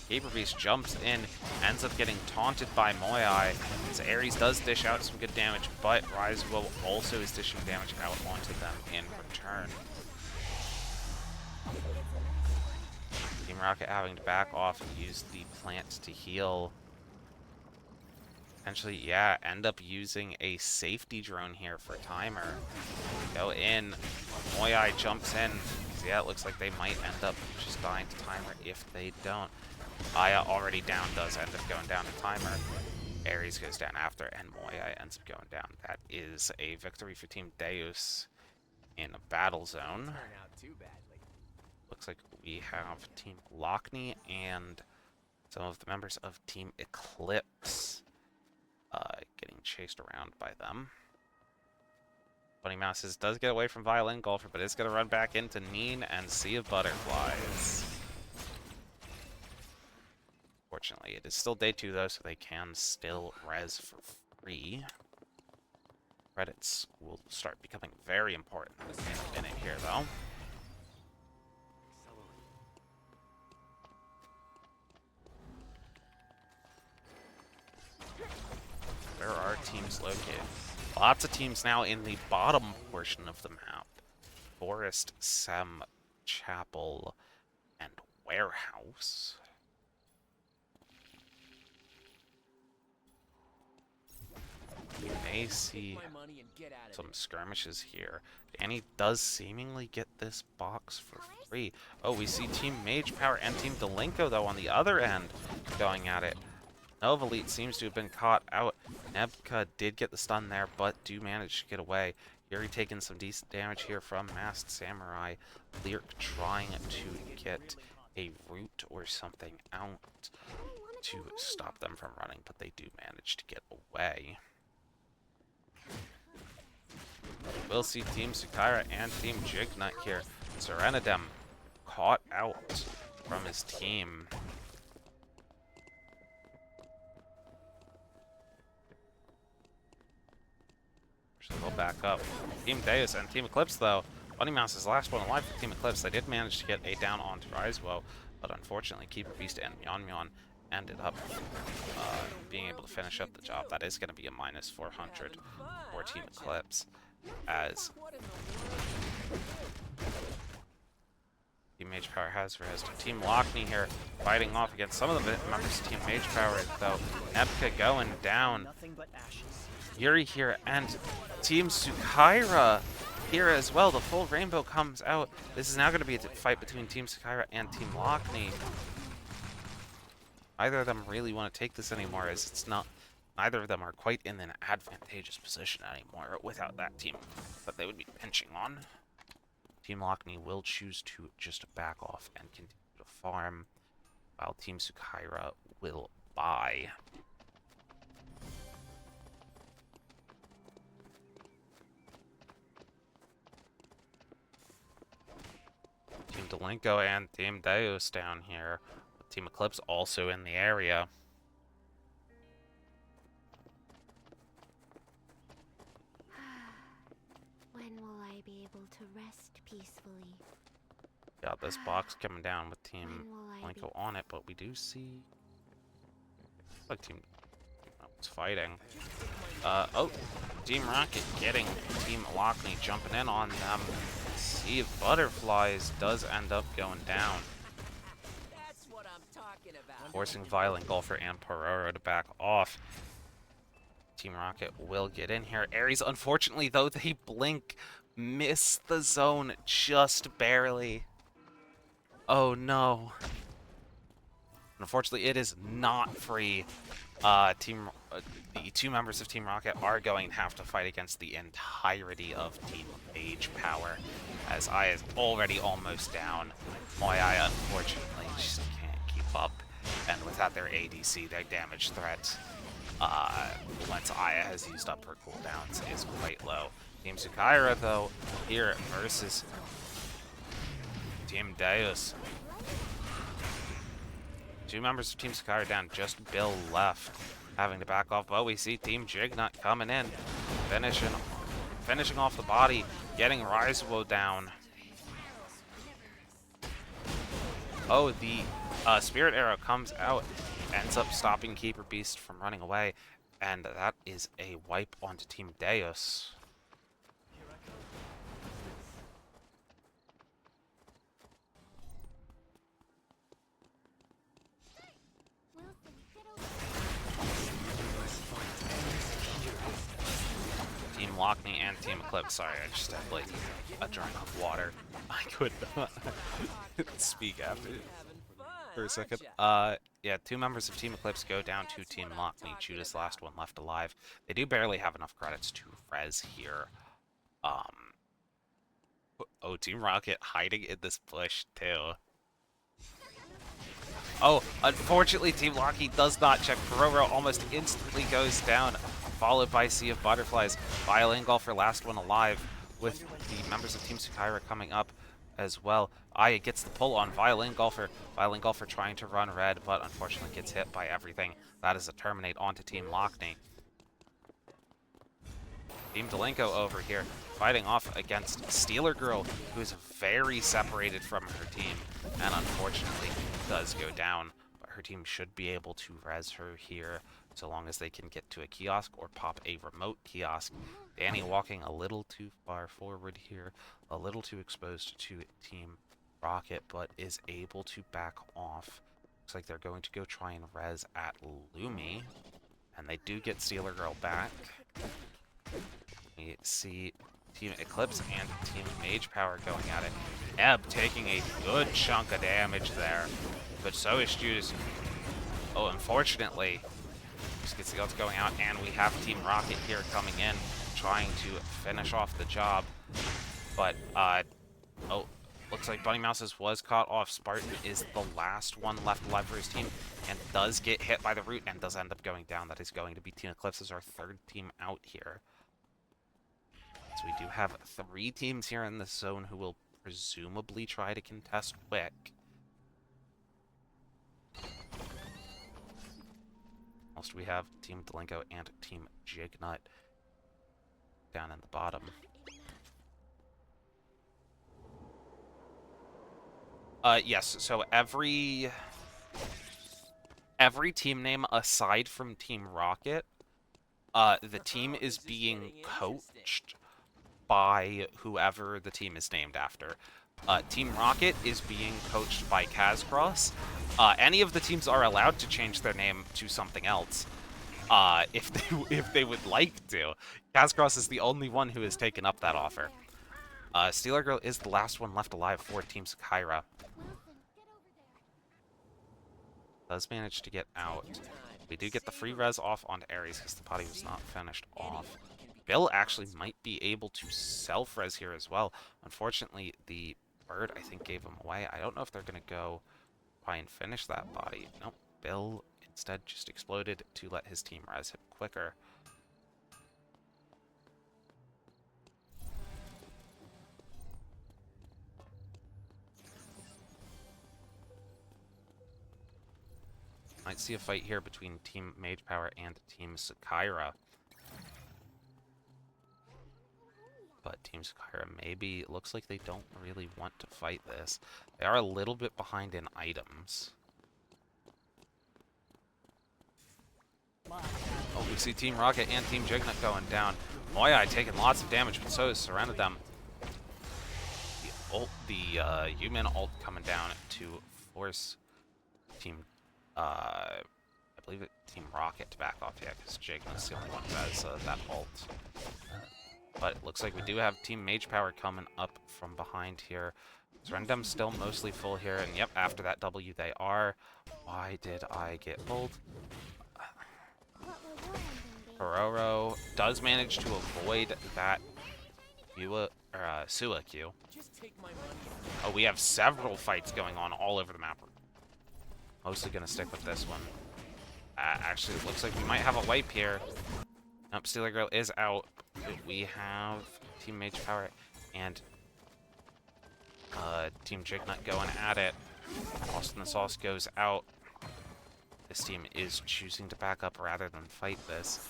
Gaber Beast jumps in, ends up getting taunted by Moai. As Ares does dish out some good damage, but Rizewell also is dishing damage out onto them in return. Team Rocket having to back off and use the plant to heal. Potentially, yeah, end up using a safety drone here for timer. Go in. Moai jumps in. Yeah, it looks like they might end up just dying to timer if they don't. Aya already down does end up going down to timer. Ares goes down after, and Moai ends up going down. That is a victory for Team Deus in a battle zone. Turn out too badly. Looks like we have Team Lockney and some of the members of Team Eclipse getting chased around by them. Bunny Mouses does get away from Violin Golfer, but it's going to run back into Neen and Sea of Butterflies. Fortunately, it is still day 2 though, so they can still res for free. Credits will start becoming very important in a minute here though. Where are teams located? Lots of teams now in the bottom portion of the map. Forest, Sem, Chapel, and Warehouse. You may see some skirmishes here. Danny does seemingly get this box for free. Oh, we see Team Mage Power and Team Delinko, though, on the other end going at it. Novalite seems to have been caught out. Nebka did get the stun there, but do manage to get away. Yuri taking some decent damage here from Masked Samurai. Lyric trying to get a root or something out to stop them from running, but they do manage to get away. We'll see Team Sukaira and Team Jignut here. Serenadem caught out from his team. They'll back up. Team Deus and Team Eclipse, though. Bunny Mouse is the last one alive for Team Eclipse. They did manage to get a down onto Rizewell, but unfortunately, Keeper Beast and Myeon ended up being able to finish up the job. That is going to be a minus 400 for Team Eclipse, as Team Mage Power has resed. Team Lockney here fighting off against some of the members of Team Mage Power, though. Nebka going down. Yuri here and Team Sukaira here as well. The full rainbow comes out. This is now going to be a fight between Team Sukaira and Team Lockney. Neither of them really want to take this anymore, as it's not. Neither of them are quite in an advantageous position anymore without that team that they would be pinching on. Team Lockney will choose to just back off and continue to farm, while Team Sukaira will buy. Team Delinko and Team Deus down here, with Team Eclipse also in the area. When will I be able to rest peacefully? Got this box coming down with Team When will I Delinko on it, but we do see like Team it's fighting. Oh, Team Rocket getting Team Lockney jumping in on them. Sea of Butterflies does end up going down, That's what I'm talking about. forcing Violent Golfer and Pororo to back off. Team Rocket will get in here. Ares, unfortunately, though, they blink, miss the zone just barely. Oh no. Unfortunately, it is not free. The two members of Team Rocket are going to have to fight against the entirety of Team Mage Power, as I is already almost down. Moai, unfortunately, just can't keep up. And without their ADC, their damage threat, once Aya has used up her cooldowns, is quite low. Team Sukaira, though, here versus Team Deus. Two members of Team Sukaira down, just Bill left, having to back off. But we see Team Jignut coming in, finishing off the body, getting Risewo down. Oh, the Spirit Arrow comes out, ends up stopping Keeper Beast from running away, and that is a wipe onto Team Deus. Team Lockney and Team Eclipse. Sorry, I just had like a drink of water. I could not speak after for a second. Yeah, two members of Team Eclipse go down to Team Lockney. Judas, last one left alive. They do barely have enough credits to res here. Oh, Team Rocket hiding in this bush too. Oh, unfortunately, Team Lockney does not check. Ferroro almost instantly goes down, followed by Sea of Butterflies. Violin Golfer, last one alive, with the members of Team Sukaira coming up as well. Aya gets the pull on Violin Golfer. Violin Golfer trying to run red, but unfortunately gets hit by everything. That is a terminate onto Team Lockney. Team Delinko over here, fighting off against Steeler Girl, who is very separated from her team, and unfortunately does go down. But her team should be able to res her here, so long as they can get to a kiosk or pop a remote kiosk. Danny walking a little too far forward here, a little too exposed to Team Rocket, but is able to back off. Looks like they're going to go try and res at Lumia, and they do get Steeler Girl back. We see Team Eclipse and Team Mage Power going at it. Ebb taking a good chunk of damage there, but so is Judas. Oh, unfortunately, just gets the ults going out, and we have Team Rocket here coming in, trying to finish off the job. But, oh, looks like Bunny Mouse's was caught off. Spartan is the last one left alive for his team, and does get hit by the root, and does end up going down. That is going to be Team Eclipse as our third team out here. So we do have 3 teams here in this zone who will presumably try to contest Wick. Whilst we have Team Delinko and Team Jignut down in the bottom. Yes, so every team name aside from Team Rocket, the team is being coached by whoever the team is named after. Team Rocket is being coached by Kazcross. Any of the teams are allowed to change their name to something else, if they would like to. Kazcross is the only one who has taken up that offer. Steeler Girl is the last one left alive for Team Sukaira. Does manage to get out. We do get the free res off onto Ares because the body was not finished off. Bill actually might be able to self-res here as well. Unfortunately, the bird, I think, gave him away. I don't know if they're going to go try and finish that body. Nope. Bill instead just exploded to let his team res him quicker. Might see a fight here between Team Mage Power and Team Sukaira. But Team Sukaira maybe looks like they don't really want to fight this. They are a little bit behind in items. Oh, we see Team Rocket and Team Jignut going down. Moai taking lots of damage, but so has surrounded them. The Yumin ult coming down to force Team, I believe it, Team Rocket to back off, yeah, because Jignut's the only one who has that ult. But it looks like we do have Team Mage Power coming up from behind here. Zrendem's still mostly full here, and yep, after that W they are. Why did I get pulled? What will your ending be? Pororo does manage to avoid that Sua Q. Just take my money. Oh, we have several fights going on all over the map. Mostly gonna stick with this one. Actually, it looks like we might have a wipe here. Nope, Stealer Girl is out. We have Team Mage Power and Team Jignut going at it. Austin the Sauce goes out. This team is choosing to back up rather than fight this.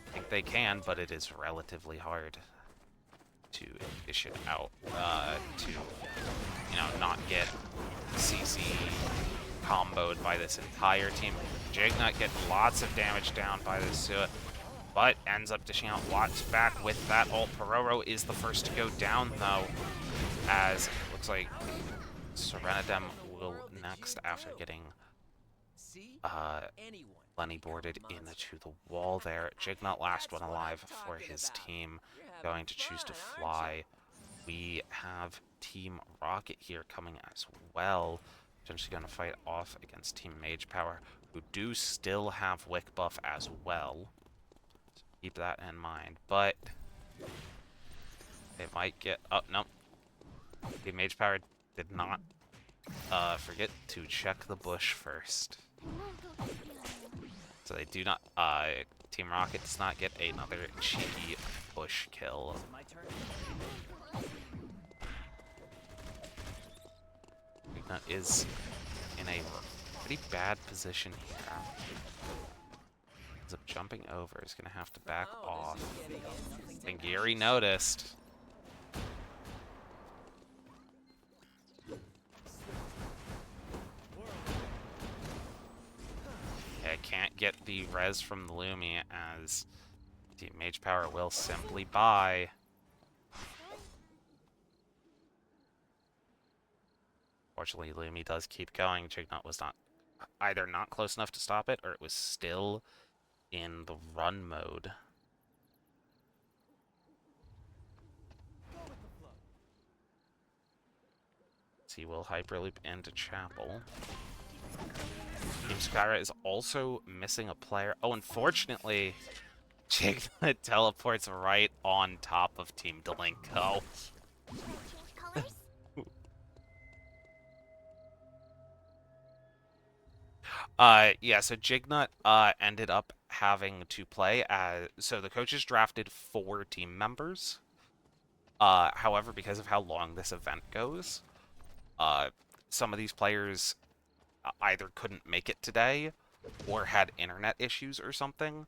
I think they can, but it is relatively hard to dish it out. To, you know, not get CC comboed by this entire team. Jignut getting lots of damage down by this Sua, but ends up dishing out lots back with that ult. Pororo is the first to go down, though, as it looks like Serenadem will next after getting See? Anyone. Lenny boarded into the wall there. Jignut last one alive for his team, going to choose to fly. We have Team Rocket here coming as well, potentially going to fight off against Team Mage Power, who do still have Wick buff as well. So keep that in mind, but they might get... Oh, no. Team Mage Power did not forget to check the bush first. So they do not, Team Rocket does not get another cheeky bush kill. My turn. Jignut is in a pretty bad position here. Ends up jumping over, is gonna have to back off. I think Gary noticed. I can't get the res from the Lumia as Team Mage Power will simply buy. Fortunately, Lumia does keep going. Jignut was either not close enough to stop it, or it was still in the run mode. So he will hyperloop into Chapel. Team Skyra is also missing a player. Oh, unfortunately, Jignut teleports right on top of Team Delinko. Change colors? Yeah, so Jignut ended up having to play as... So the coaches drafted 4 team members. However, because of how long this event goes, some of these players either couldn't make it today or had internet issues or something.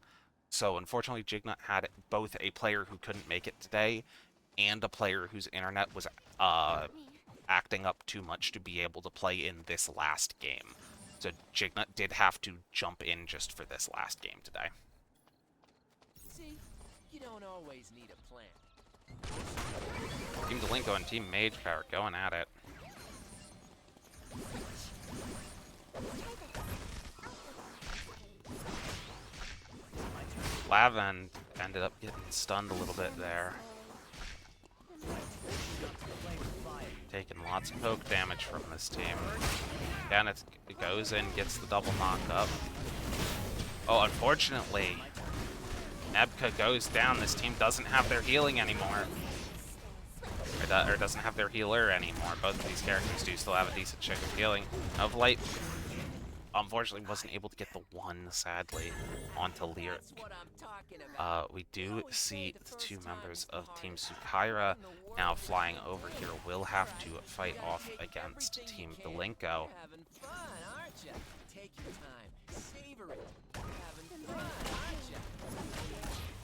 So unfortunately, Jignut had both a player who couldn't make it today and a player whose internet was acting up too much to be able to play in this last game. So Jignut did have to jump in just for this last game today. See? You don't always need a plan. Team Delinko and Team Mage Power going at it. Lavin ended up getting stunned a little bit there. Taking lots of poke damage from this team. Again, it goes in, gets the double knock up. Oh, unfortunately, Nebka goes down. This team doesn't have their healing anymore. Or doesn't have their healer anymore. Both of these characters do still have a decent chunk of healing. Novelight, unfortunately, wasn't able to get the one, sadly, onto Lyric. We do see the 2 members of Team Sukaira now flying over here. Will have to fight off against Team Delinko. Having fun, aren't you? Take your time. Savor it. Having fun, aren't you?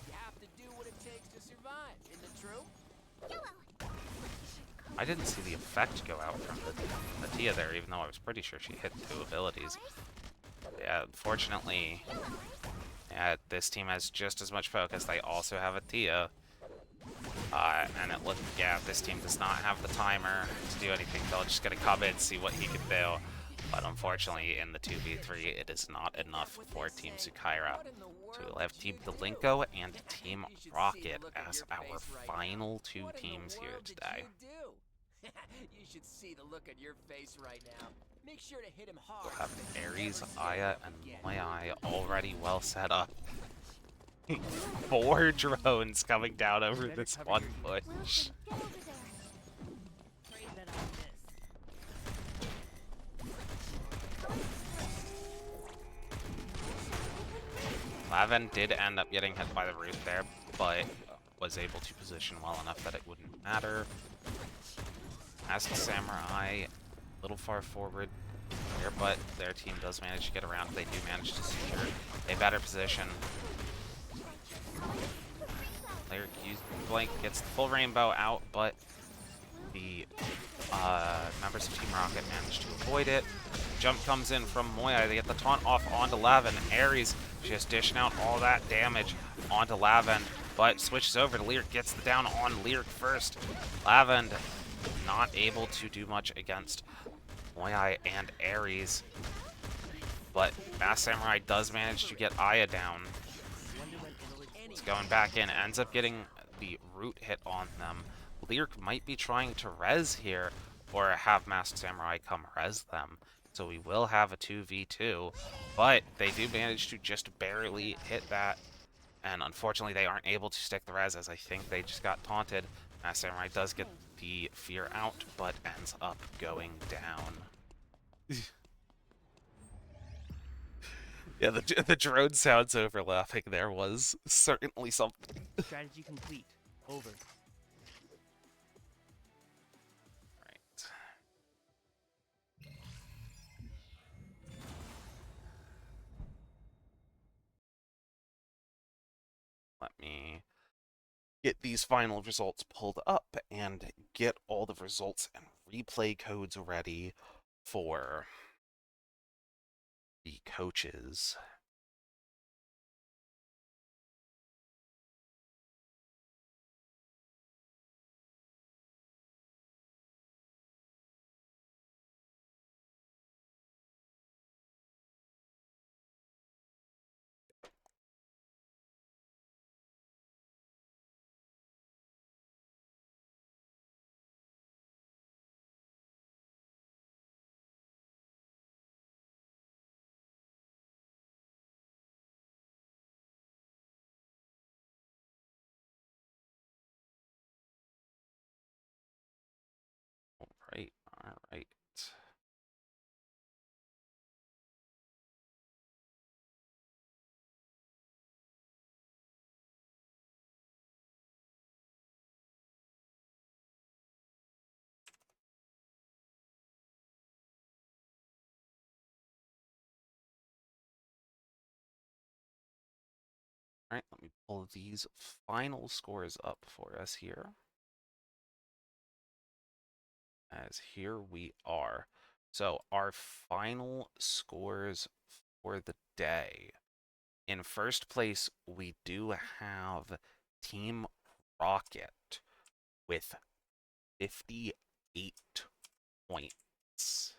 You have to do what it takes to survive. Isn't it true? I didn't see the effect go out from the Tia there, even though I was pretty sure she hit 2 abilities. Yeah, unfortunately, yeah, this team has just as much focus. They also have a Tia. And it looked, yeah, this team does not have the timer to do anything. They're just going to come in, see what he can do. But unfortunately, in the 2v3, it is not enough for Team Sukaira. So we'll have Team Delinko and Team Rocket as our final 2 teams here today. You should see the look on your face right now. Make sure to hit him hard. We'll have Ares, Never say Aya, never and again. Moai already well set up. 4 drones coming down over Better this cover one your push. Wilson, get over there. Pray that I miss. Lavin did end up getting hit by the roof there, but was able to position well enough that it wouldn't matter. As the Samurai, a little far forward here, but their team does manage to get around. They do manage to secure a better position. Lyric Blank gets the full rainbow out, but the members of Team Rocket manage to avoid it. Jump comes in from Moya. They get the taunt off onto Lavin. Ares just dishing out all that damage onto Lavin, but switches over to Lyric, gets the down on Lyric first. Lavin not able to do much against Moya and Ares, but Masked Samurai does manage to get Aya down. It's going back in, ends up getting the root hit on them. Lyric might be trying to res here, or have Masked Samurai come res them. So we will have a 2v2, but they do manage to just barely hit that. And unfortunately, they aren't able to stick the res, as I think they just got taunted. Masked Samurai does get the fear out, but ends up going down. Yeah, the drone sounds overlapping there was certainly something. Strategy complete. Over. Right. Let me get these final results pulled up and get all the results and replay codes ready for the coaches. All right, all right. All right, let me pull these final scores up for us here. As here we are. So our final scores for the day. In first place, we do have Team Rocket with 58 points.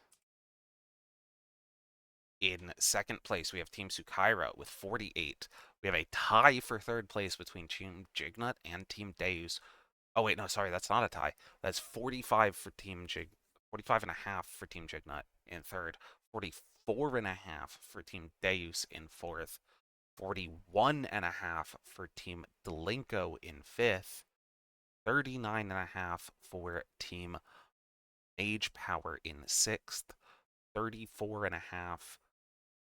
In second place, we have Team Sukaira with 48. We have a tie for third place between Team Jignut and Team Deus. Oh, wait, no, sorry, that's not a tie. That's 45 for Team 45 and a half for Team Jignut in third, 44 and a half for Team Deus in fourth, 41 and a half for Team Delinko in fifth, 39 and a half for Team Mage Power in sixth, 34 and a half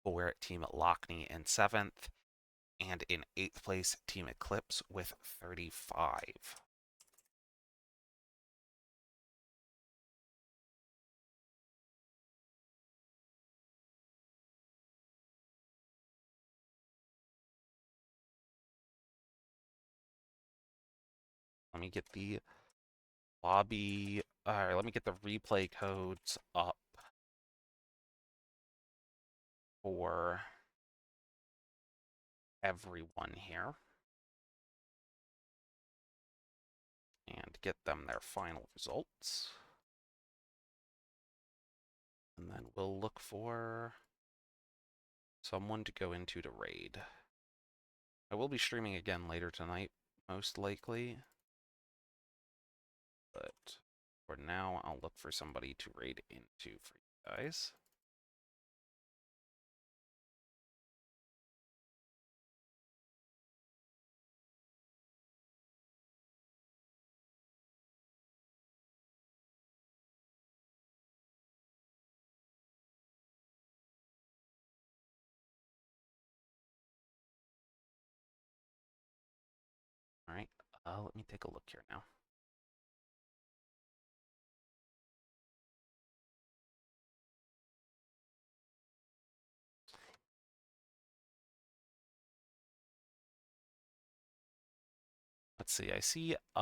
for Team Lockney in seventh, and in eighth place, Team Eclipse with 35. Let me get the lobby, let me get the replay codes up for everyone here. And get them their final results. And then we'll look for someone to go into the raid. I will be streaming again later tonight, most likely. But For now, I'll look for somebody to raid into for you guys. All right, let me take a look here now. Let's see. I see a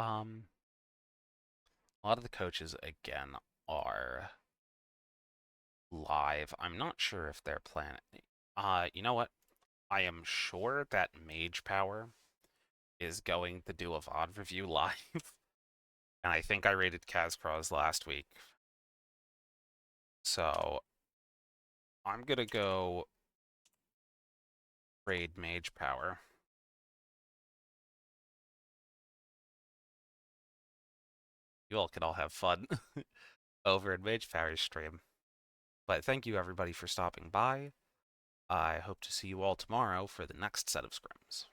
lot of the coaches again are live. I'm not sure if they're planning. You know what? I am sure that Mage Power is going to do a VOD review live. And I think I rated Kazcross last week. So I'm gonna go raid Mage Power. You all can all have fun over in Mage Power's stream. But thank you everybody for stopping by. I hope to see you all tomorrow for the next set of scrims.